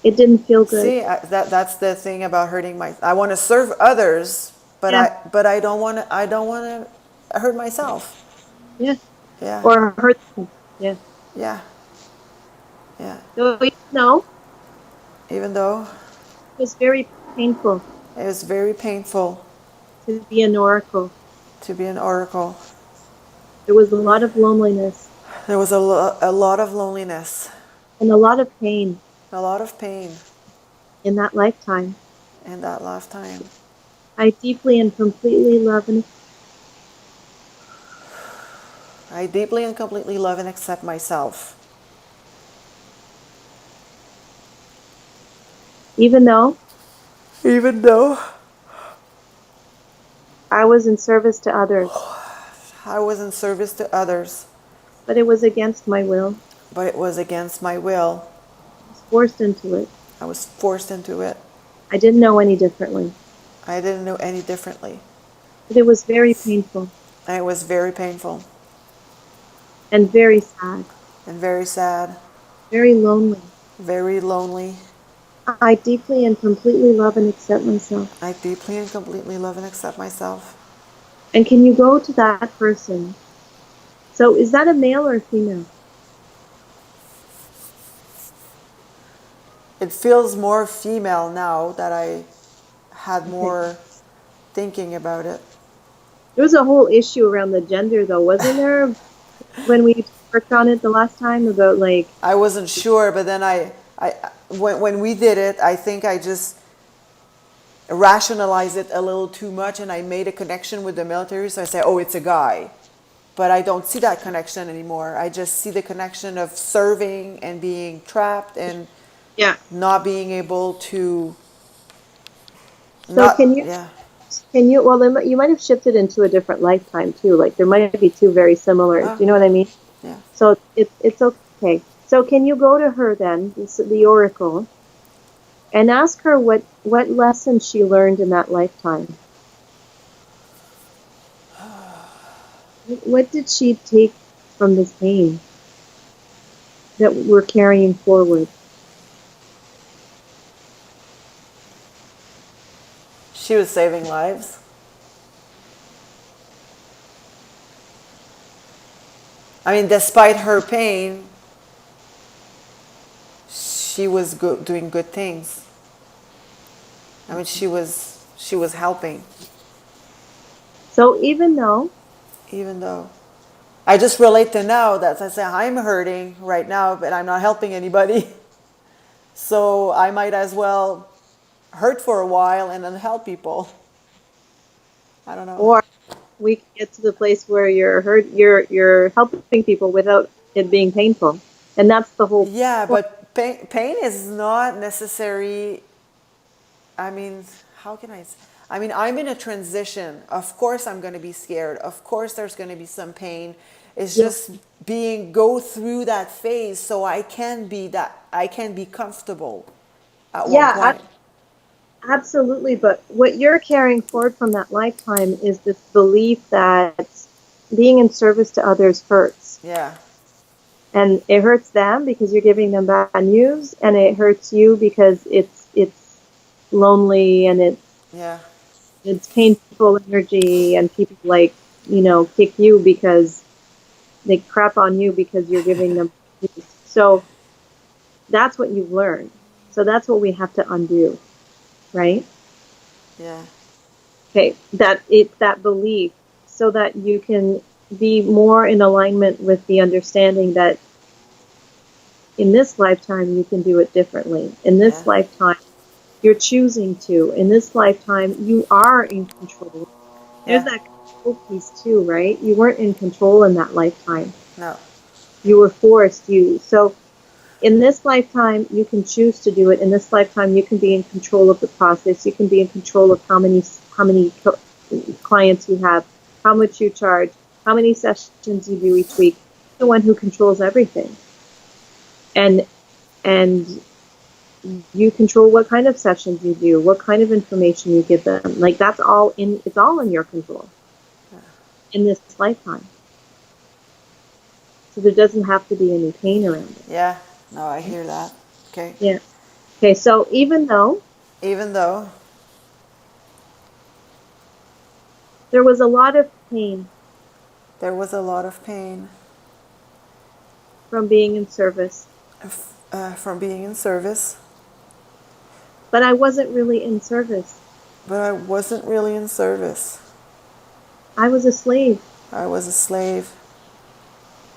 It didn't feel good. See, that's the thing about hurting my. I want to serve others, but Yeah. I don't want to. I don't want to hurt myself. Yeah. Yeah, Or hurt them. Yeah. yeah, yeah. So, no, Even though it was very painful it was very painful to be an oracle. to be an oracle, There was a lot of loneliness there was a lot of loneliness, and a lot of pain a lot of pain in that lifetime. in that lifetime. I deeply and completely love and I deeply and completely love and accept myself, even though even though I was in service to others, I was in service to others, but it was against my will. but it was against my will. I was forced into it. I was forced into it. I didn't know any differently, I didn't know any differently. but it was very painful And it was very painful and very sad, and very sad, very lonely. very lonely. I deeply and completely love and accept myself. I deeply and completely love and accept myself. And can you go to that person? So is that a male or a female? It feels more female now that I had Okay. more thinking about it. There was a whole issue around the gender though, wasn't there? When we worked on it the last time about like, I wasn't sure, but then when we did it, I think I just rationalized it a little too much, and I made a connection with the military. So I say, oh, it's a guy. But I don't see that connection anymore. I just see the connection of serving and being trapped and yeah. not being able to So not yeah. well, you might have shifted into a different lifetime too. Like there might be two very similar. Do Oh, you know what I mean? yeah. So it's okay. So can you go to her then, the oracle, and ask her what lesson she learned in that lifetime. What did she take from this pain that we're carrying forward? She was saving lives. I mean, despite her pain, she was doing good things. I mean, she was helping, So even though I just relate to now that I say I'm hurting right now, but I'm not helping anybody. So I might as well hurt for a while and then help people. I don't know. or we can get to the place where you're helping people without it being painful, and that's the whole Yeah, point. but pain is not necessary. I mean, how can I mean, I'm in a transition. Of course, I'm going to be scared. Of course, there's going to be some pain. It's Yeah, just go through that phase so I can be comfortable at one yeah, point. absolutely. But what you're carrying forward from that lifetime is this belief that being in service to others hurts. Yeah, And it hurts them because you're giving them bad news, and it hurts you because it's lonely and yeah, it's painful energy, and people kick you because they crap on you because you're giving them news. So that's what you've learned. So that's what we have to undo, right? yeah, Okay, that it's that belief so that you can be more in alignment with the understanding that in this lifetime you can do it differently. In yeah, this lifetime, you're choosing to. In this lifetime, you are in control. There's yeah. that control piece too, right? You weren't in control in that lifetime. No, You were forced. So in this lifetime, you can choose to do it. In this lifetime, you can be in control of the process. You can be in control of how many clients you have, how much you charge, how many sessions you do each week. You're the one who controls everything, and and you control what kind of sessions you do, what kind of information you give them. Like that's all in. It's all in your control in this lifetime. So there doesn't have to be any pain around it. yeah, no, I hear that. Okay. Yeah. Okay. So even though Even though there was a lot of pain there was a lot of pain from being in service, from being in service, but I wasn't really in service. but I wasn't really in service. I was a slave. I was a slave.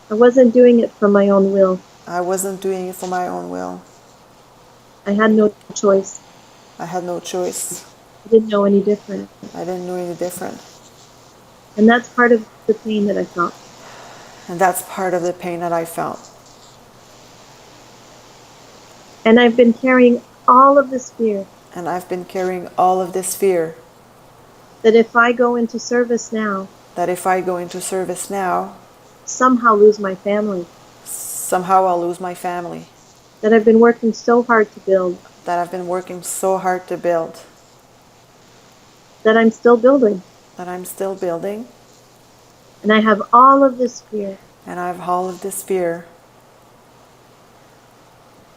I wasn't doing it for my own will. I wasn't doing it for my own will. I had no choice. I had no choice. I didn't know any different. I didn't know any different. And that's part of the pain that I felt. And that's part of the pain that I felt. And I've been carrying all of this fear And I've been carrying all of this fear that if I go into service now, that if I go into service now, somehow lose my family somehow I'll lose my family that I've been working so hard to build, that I've been working so hard to build, that I'm still building. that I'm still building. And I have all of this fear And I have all of this fear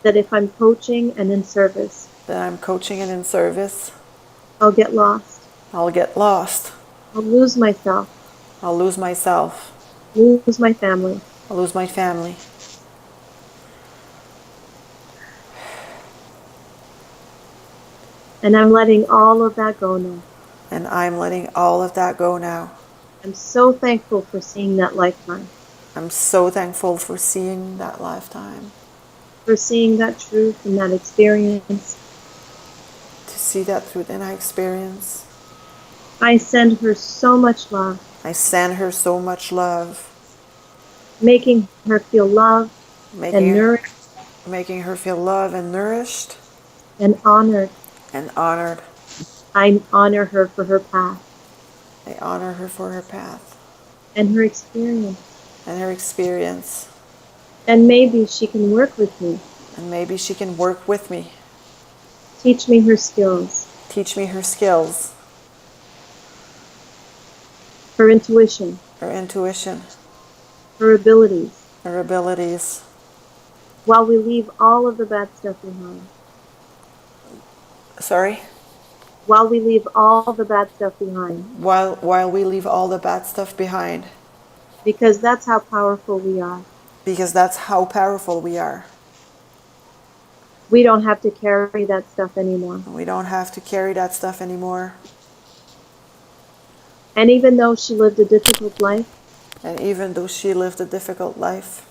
that if I'm coaching and in service, that I'm coaching and in service, I'll get lost. I'll get lost. I'll lose myself, I'll lose myself. lose my family. I'll lose my family. And I'm letting all of that go now. And I'm letting all of that go now. I'm so thankful for seeing that lifetime, I'm so thankful for seeing that lifetime, for seeing that truth and that experience. to see that truth in our experience. I send her so much love, I send her so much love, making her feel loved and making nourished making her feel loved and nourished and honored. and honored. I honor her for her path I honor her for her path and her experience. and her experience. And maybe she can work with me And maybe she can work with me Teach me her skills, Teach me her skills, her intuition, her intuition, her abilities, her abilities, while we leave all of the bad stuff behind. sorry, While we leave all the bad stuff behind. while we leave all the bad stuff behind, Because that's how powerful we are. because that's how powerful we are. We don't have to carry that stuff anymore. We don't have to carry that stuff anymore. And even though she lived a difficult life, And even though she lived a difficult life,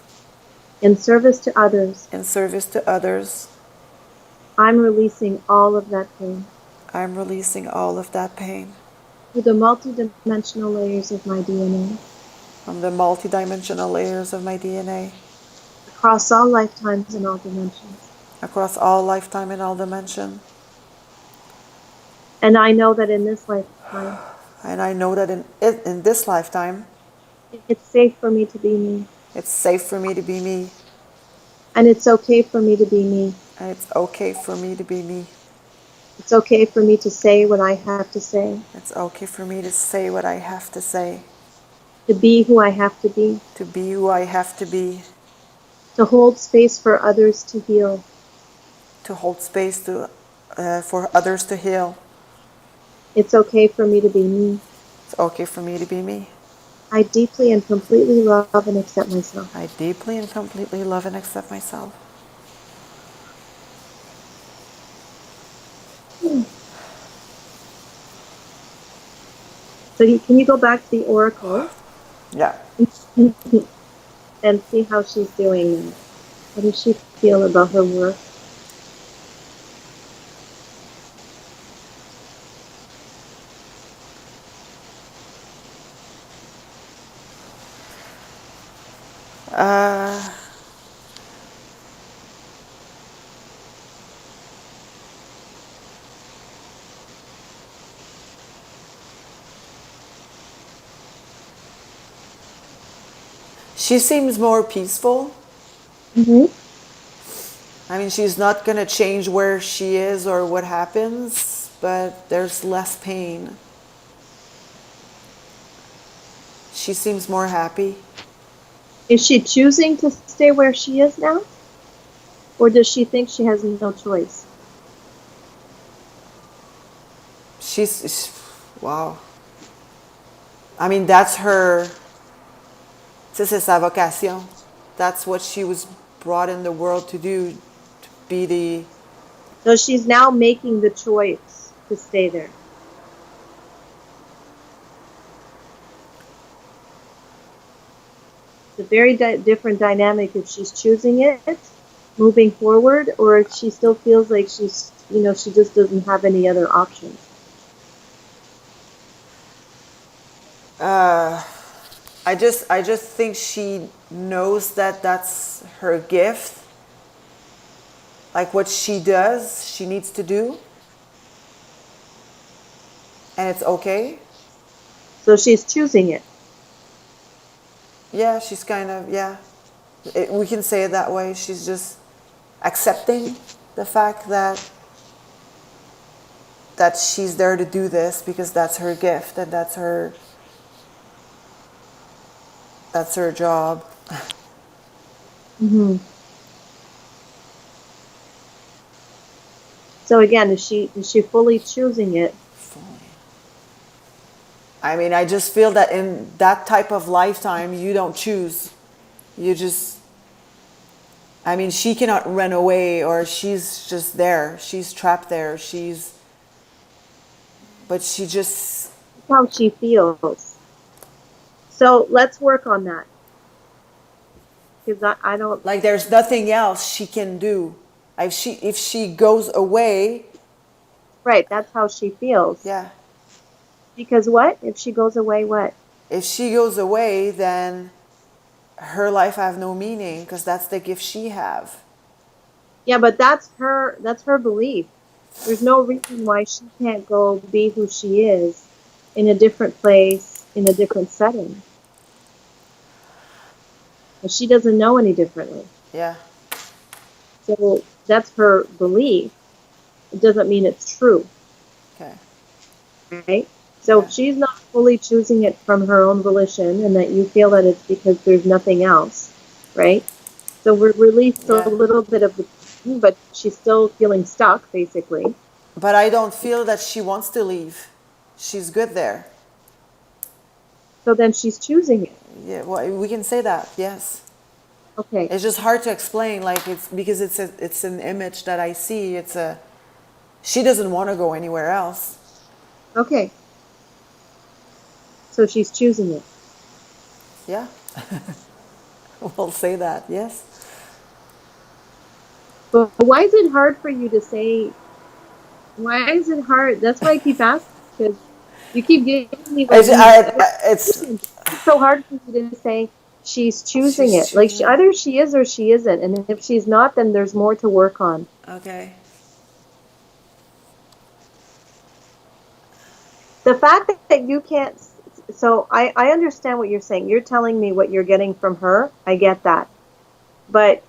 in service to others, in service to others, I'm releasing all of that pain I'm releasing all of that pain through the multidimensional layers of my DNA, from the multidimensional layers of my DNA, across all lifetimes and all dimensions. across all lifetime and all dimension. And I know that in this lifetime, And I know that in this lifetime, it's safe for me to be me. it's safe for me to be me. And it's okay for me to be me. And it's okay for me to be me. It's okay for me to say what I have to say. It's okay for me to say what I have to say. To be who I have to be. To be who I have to be. To hold space for others to heal. To hold space for others to heal. It's okay for me to be me. It's okay for me to be me. I deeply and completely love and accept myself. I deeply and completely love and accept myself. So can you go back to the oracle? Yeah. And see how she's doing now. How does she feel about her work? She seems more peaceful. Mm-hmm. I mean, she's not going to change where she is or what happens, but there's less pain. She seems more happy. Is she choosing to stay where she is now? Or does she think she has no choice? Wow. I mean, that's her. Ça, c'est sa vocation. That's what she was brought in the world to do, to be the. So she's now making the choice to stay there. It's a very different dynamic if she's choosing it, moving forward, or if she still feels like she's, she just doesn't have any other options. I just think she knows that that's her gift. Like what she does, she needs to do. And it's okay. So she's choosing it. Yeah, she's kind of, yeah. We can say it that way. She's just accepting the fact that she's there to do this because that's her gift and that's her job. Mm-hmm. So again, is she fully choosing it? I mean, I just feel that in that type of lifetime, you don't choose. You just, I mean, she cannot run away or she's just there. She's trapped there. But she just. How she feels. So let's work on that. Because I don't. Like there's nothing else she can do. If she goes away. Right, that's how she feels. Yeah. Because what? If she goes away, what? If she goes away, then her life have no meaning because that's the gift she have. Yeah, but that's her belief. There's no reason why she can't go be who she is in a different place, in a different setting. But she doesn't know any differently. Yeah. So that's her belief. it doesn't mean it's true. Okay. Right? So Okay. if she's not fully choosing it from her own volition and that you feel that it's because there's nothing else, right? So we're released a Yeah. little bit of the pain, but she's still feeling stuck, basically. But I don't feel that she wants to leave. She's good there. So then she's choosing it. Yeah, well, we can say that. Yes. Okay. It's just hard to explain. Like it's because it's an image that I see. It's a she doesn't want to go anywhere else. Okay. So she's choosing it. Yeah. We'll say that. Yes. But why is it hard for you to say? Why is it hard? That's why I keep asking, because you keep giving me like these It's explanations. It's so hard for you to say she's choosing she's it. Like choosing. either she is or she isn't. And if she's not, then there's more to work on. Okay. The fact that you can't. So I understand what you're saying. You're telling me what you're getting from her. I get that. But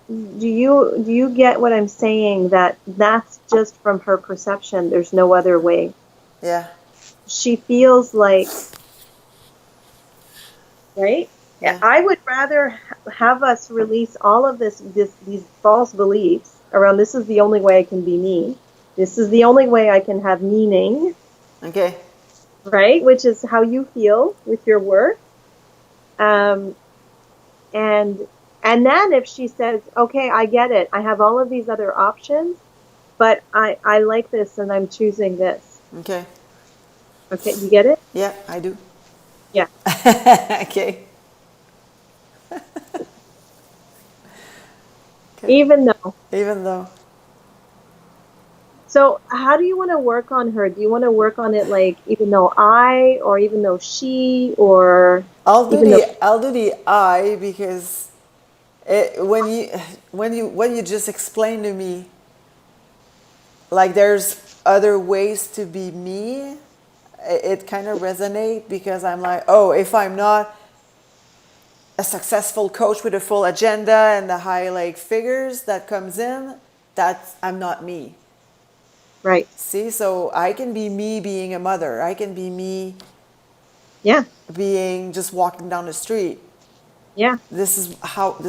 do you get what I'm saying? That that's just from her perception. There's no other way. Yeah. She feels like, right? Yeah. I would rather have us release all of these false beliefs around this is the only way I can be me. This is the only way I can have meaning, Okay. right? Which is how you feel with your work. Um, and and then if she says, okay, I get it. I have all of these other options, but I like this and I'm choosing this. Okay. Okay, you get it? Yeah, I do. Yeah. Okay. Okay. Even though. Even though So how do you want to work on her? Do you want to work on it like even though I, or even though she, or even though, I'll do the I because when you just explain to me like there's other ways to be me, it kind of resonate because I'm like, oh, if I'm not a successful coach with a full agenda and the high like figures that comes in, that's I'm not me. right? See, so I can be me being a mother. I can be me Yeah, being just walking down the street. yeah. This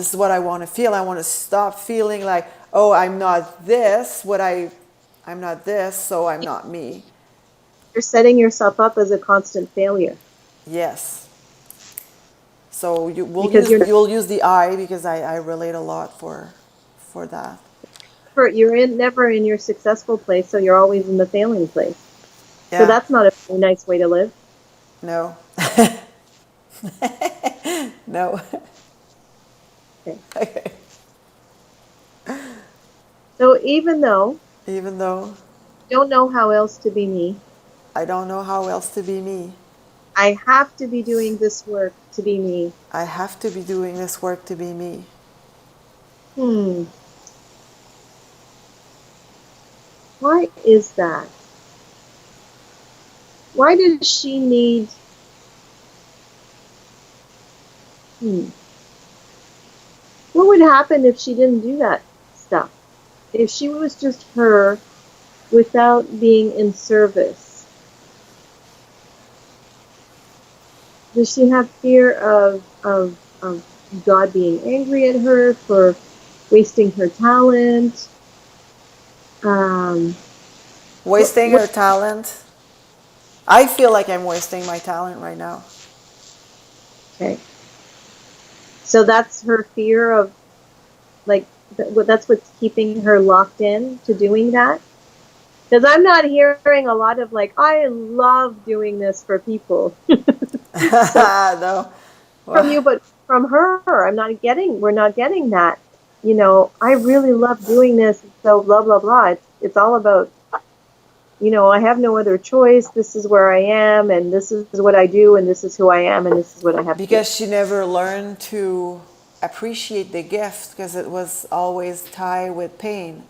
is what I want to feel. I want to stop feeling like, oh, I'm not this, I'm not this, so I'm not me. You're setting yourself up as a constant failure Yes. So because you'll use the I because I relate a lot for that. you're never in your successful place, so you're always in the failing place. So Yeah. that's not a very nice way to live. No. No. Okay. Okay. So even though Even though I don't know how else to be me, I don't know how else to be me. I have to be doing this work to be me. I have to be doing this work to be me. Hmm. Why is that? Why does she need? Hmm. What would happen if she didn't do that stuff? If she was just her without being in service? Does she have fear of God being angry at her for wasting her talent? Um, Wasting what, her talent. I feel like I'm wasting my talent right now. okay. So that's her fear of, like, that's what's keeping her locked in to doing that. Because I'm not hearing a lot of like, I love doing this for people. So No. from you, Well, but from her, we're not getting that. I really love doing this. So blah, blah, blah. It's all about, I have no other choice. This is where I am, and this is what I do, and this is who I am, and this is what I have to do. because she never learned to appreciate the gift because it was always tied with pain.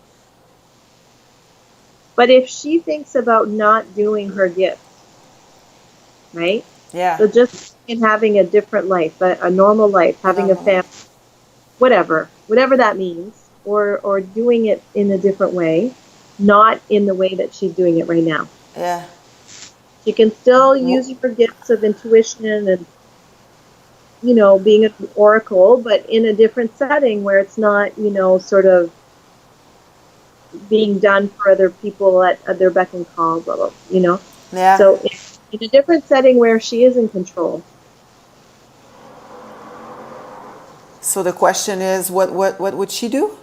But if she thinks about not doing her gift, right? Yeah. So just in having a different life, a normal life, A having a normal family, life. whatever that means. or doing it in a different way, not in the way that she's doing it right now. Yeah. She can still Wh- use her gifts of intuition and, being an oracle, but in a different setting where it's not, sort of being done for other people at their beck and call, blah, blah. Yeah. So in a different setting where she is in control. So the question is, what would she do?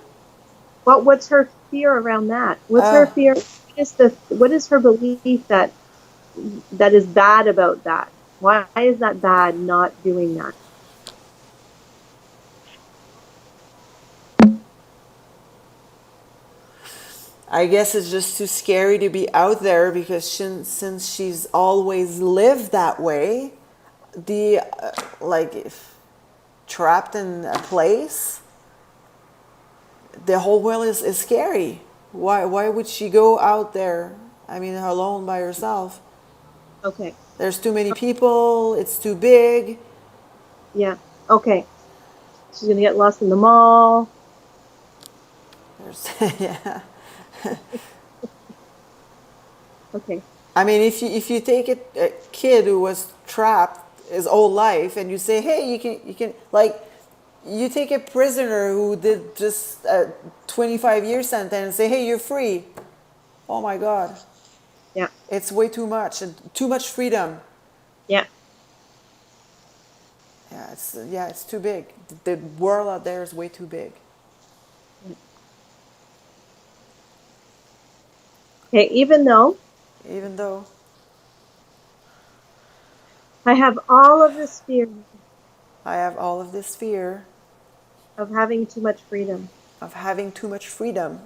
What's her fear around that? What's her Oh, fear? What is her belief that is bad about that? Why is that bad not doing that? I guess it's just too scary to be out there because since she's always lived that way, the like if trapped in a place, the whole world is scary. Why would she go out there? I mean, alone by herself. Okay. There's too many people. It's too big. Yeah. Okay. She's gonna get lost in the mall. There's yeah. Okay. I mean, if you take a kid who was trapped his whole life and you say, hey, you can like you take a prisoner who did just a 25-year sentence and say, hey, you're free. Oh my God, Yeah. it's way too much and too much freedom. Yeah. Yeah, it's too big. The world out there is way too big. Okay. Even though Even though I have all of this fear I have all of this fear of having too much freedom. of having too much freedom,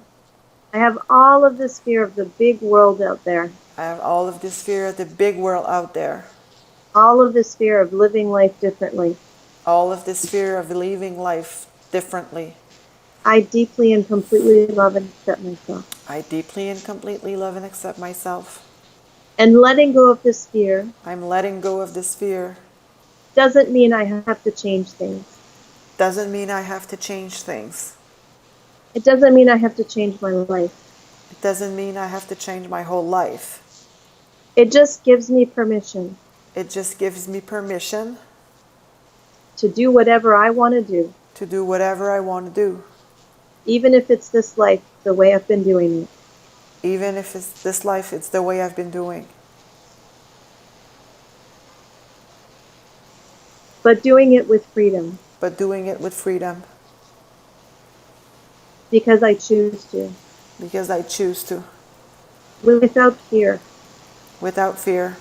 I have all of this fear of the big world out there. I have all of this fear of the big world out there, All of this fear of living life differently. all of this fear of living life differently. I deeply and completely love and accept myself. I deeply and completely love and accept myself. And letting go of this fear I'm letting go of this fear. doesn't mean I have to change things. Doesn't mean I have to change things. It doesn't mean I have to change my life. It doesn't mean I have to change my whole life. It just gives me permission It just gives me permission to do whatever I want to do, to do whatever I want to do, even if it's this life, the way I've been doing it. even if it's this life, it's the way I've been doing. But doing it with freedom But doing it with freedom because I choose to, because I choose to, without fear, without fear,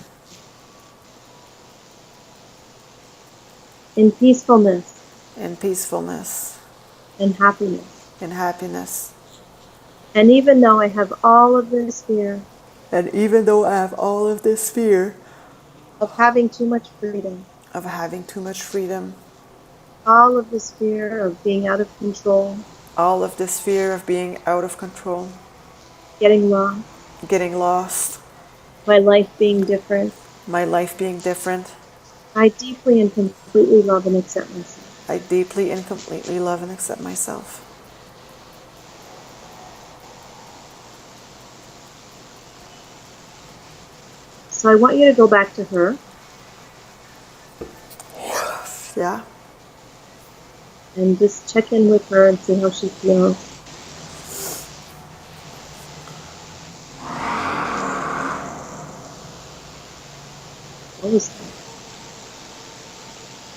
in peacefulness in peacefulness, and happiness. in happiness. And even though I have all of this fear And even though I have all of this fear of having too much freedom, of having too much freedom, all of this fear of being out of control, all of this fear of being out of control, getting lost, getting lost, my life being different, my life being different, I deeply and completely love and accept myself. I deeply and completely love and accept myself. So I want you to go back to her Yeah? and just check in with her and see how she feels. What was that?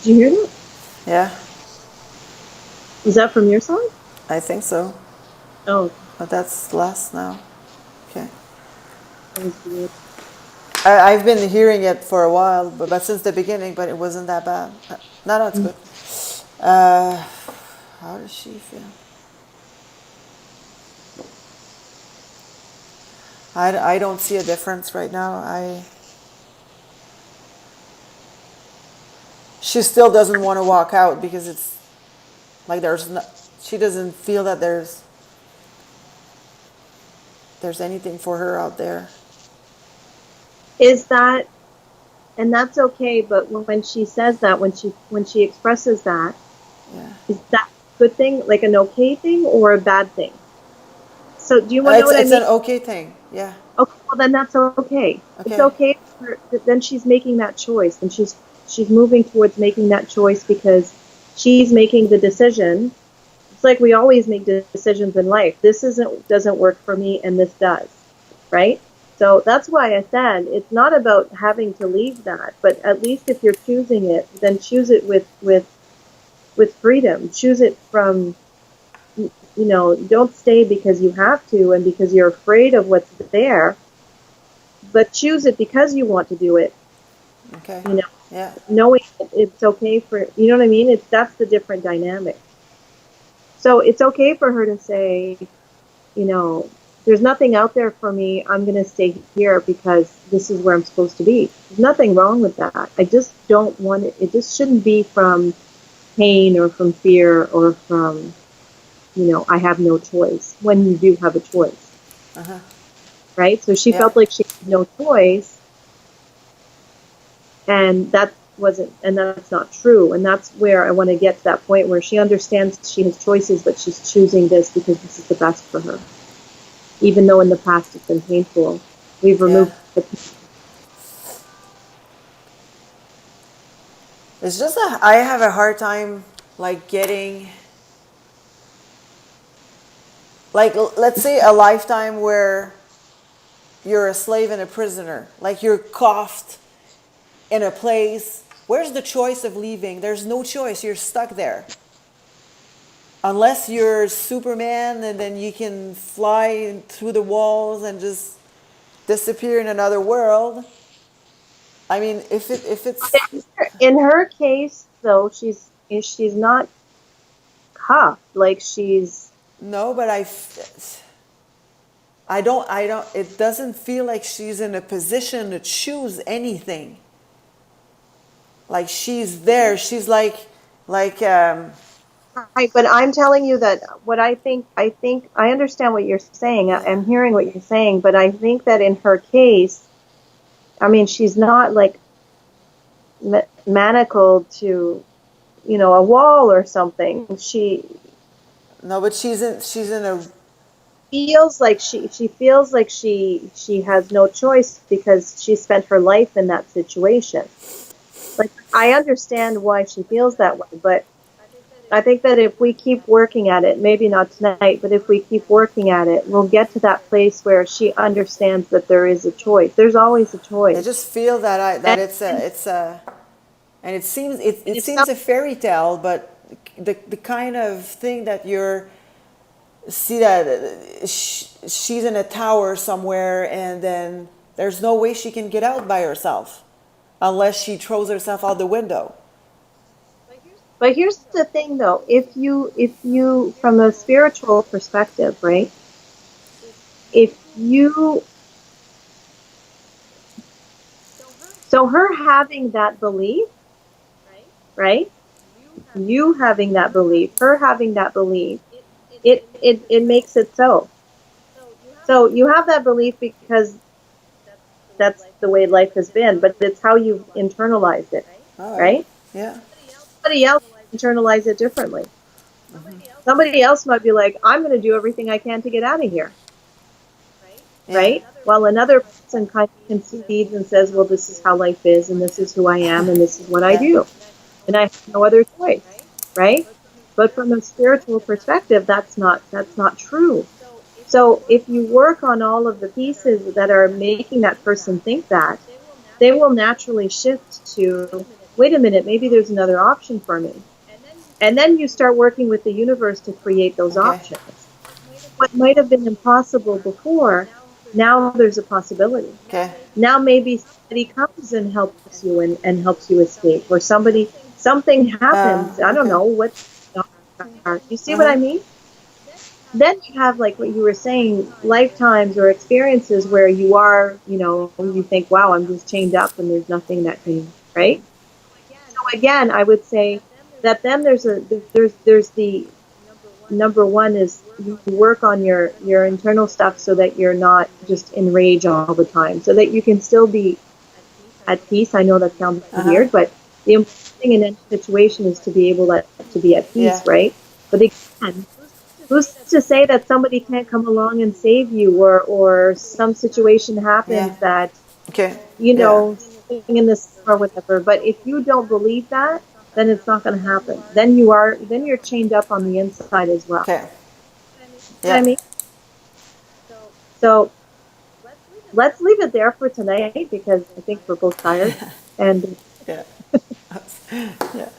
Did you hear that? Yeah, Was that from your side? I think so. Oh, But that's less now. Okay. that was weird. I've been hearing it for a while, but since the beginning, but it wasn't that bad. No, it's good. How does she feel? I don't see a difference right now. She still doesn't want to walk out because it's like she doesn't feel that there's anything for her out there. Is that, and that's okay, but when she says that, when she expresses that, Yeah. is that good thing, like an okay thing, or a bad thing? So do you want to know what I It's mean? an okay thing. Yeah. Okay, well then that's okay. It's Okay. okay for, then she's making that choice, and she's moving towards making that choice because she's making the decision. It's like we always make decisions in life. This doesn't work for me, and this does, right? So that's why I said it's not about having to leave that, but at least if you're choosing it, then choose it with freedom. Choose it from, don't stay because you have to and because you're afraid of what's there, but choose it because you want to do it. Okay. You know, Yeah. knowing that it's okay for, you know what I mean? That's the different dynamic. So it's okay for her to say, you know, there's nothing out there for me. I'm going to stay here because this is where I'm supposed to be. There's nothing wrong with that. I just don't want it. It just shouldn't be from pain or from fear or from, I have no choice when you do have a choice. Uh-huh. Right? So she Yeah. felt like she had no choice, and that's not true. And that's where I want to get to that point where she understands she has choices, but she's choosing this because this is the best for her. Even though in the past it's been painful, we've Yeah. removed the. It's just that I have a hard time like getting like let's say a lifetime where you're a slave and a prisoner. Like you're cuffed in a place. Where's the choice of leaving? There's no choice. You're stuck there. Unless you're Superman and then you can fly through the walls and just disappear in another world. I mean, if it's In her case, though, she's not cuffed. Like she's. no, but I don't. It doesn't feel like she's in a position to choose anything. Like she's there. She's like Right, but I'm telling you that what I think I understand what you're saying. yeah. I'm hearing what you're saying, but I think that in her case, I mean, she's not like manacled to, a wall or something. She No, but she's in a feels like she has no choice because she spent her life in that situation. Like I understand why she feels that way, but I think that if we keep working at it, maybe not tonight, but if we keep working at it, we'll get to that place where she understands that there is a choice. There's always a I choice. just feel that And, it's a and and it if seems some a fairy tale, but the kind of thing that you're see that she's in a tower somewhere and then there's no way she can get out by herself unless she throws herself out the window. But here's the thing though, if you from a spiritual perspective, right? If you so her having that belief, right? You having that belief, her having that belief, it makes it so. So you have that belief because that's the way life has been, but it's how you've internalized it, All right. right? Yeah. Somebody else internalize it differently. Somebody else might be like, I'm going to do everything I can to get out of here, Yeah. right? While another person kind of concedes and says, well, this is how life is, and this is who I am, and this is what I Yeah. do, and I have no other choice, right? But from a spiritual perspective, that's not true. So if you work on all of the pieces that are making that person think that, they will naturally shift to, wait a minute, maybe there's another option for me. And then you start working with the universe to create those Okay. options. What might have been impossible before, now there's a possibility. Okay. Now maybe somebody comes and helps you and helps you escape, or something happens. I don't Okay. know what. You see what Uh-huh. I mean? Then you have like what you were saying, lifetimes or experiences where you are, you think, wow, I'm just chained up and there's nothing that can, right? So again, I would say that then there's the number one is you work on your internal stuff so that you're not just in rage all the time, so that you can still be at peace. I know that sounds Uh-huh. weird, but the important thing in any situation is to be able to be at Yeah. peace, right? But again, who's to say that somebody can't come along and save you, or some situation Yeah. happens that, Okay. you Yeah. know, something in this or whatever. But if you don't believe that, then it's not going to happen. Then you're chained up on the inside as well. Okay. You know what I Yeah. mean? So let's leave it there for tonight because I think we're both tired. And Yeah. Yeah.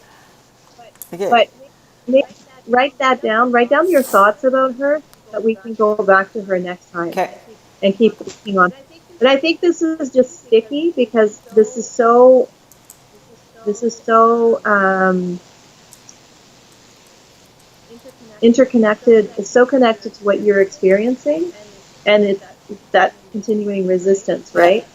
Okay. but maybe write that down. Write down your thoughts about her so that we can go back to her next time Okay. and keep working on. But I think this is just sticky because this is so interconnected. It's so connected to what you're experiencing, and it's that continuing resistance, Yeah. right?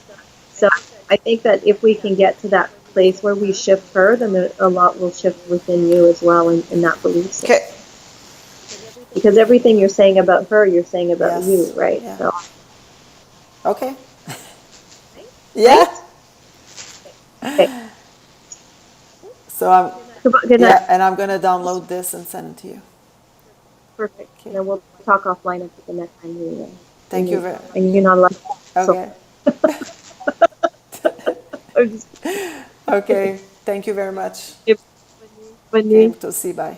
So I think that if we can get to that place where we shift her, then a lot will shift within you as well in that belief system. Okay. Because everything you're saying about her, you're saying about you, Yes. right? Yeah. So, Okay. right? Yeah. Okay. So I'm, Good night. yeah, and I'm gonna download this and send it to you. Perfect. And Okay. then we'll talk offline after the next time we Thank you meet. very. And you're not allowed. So, Okay. I'm just Okay. Thank you very much. bonne Okay. nuit. To see. Bye.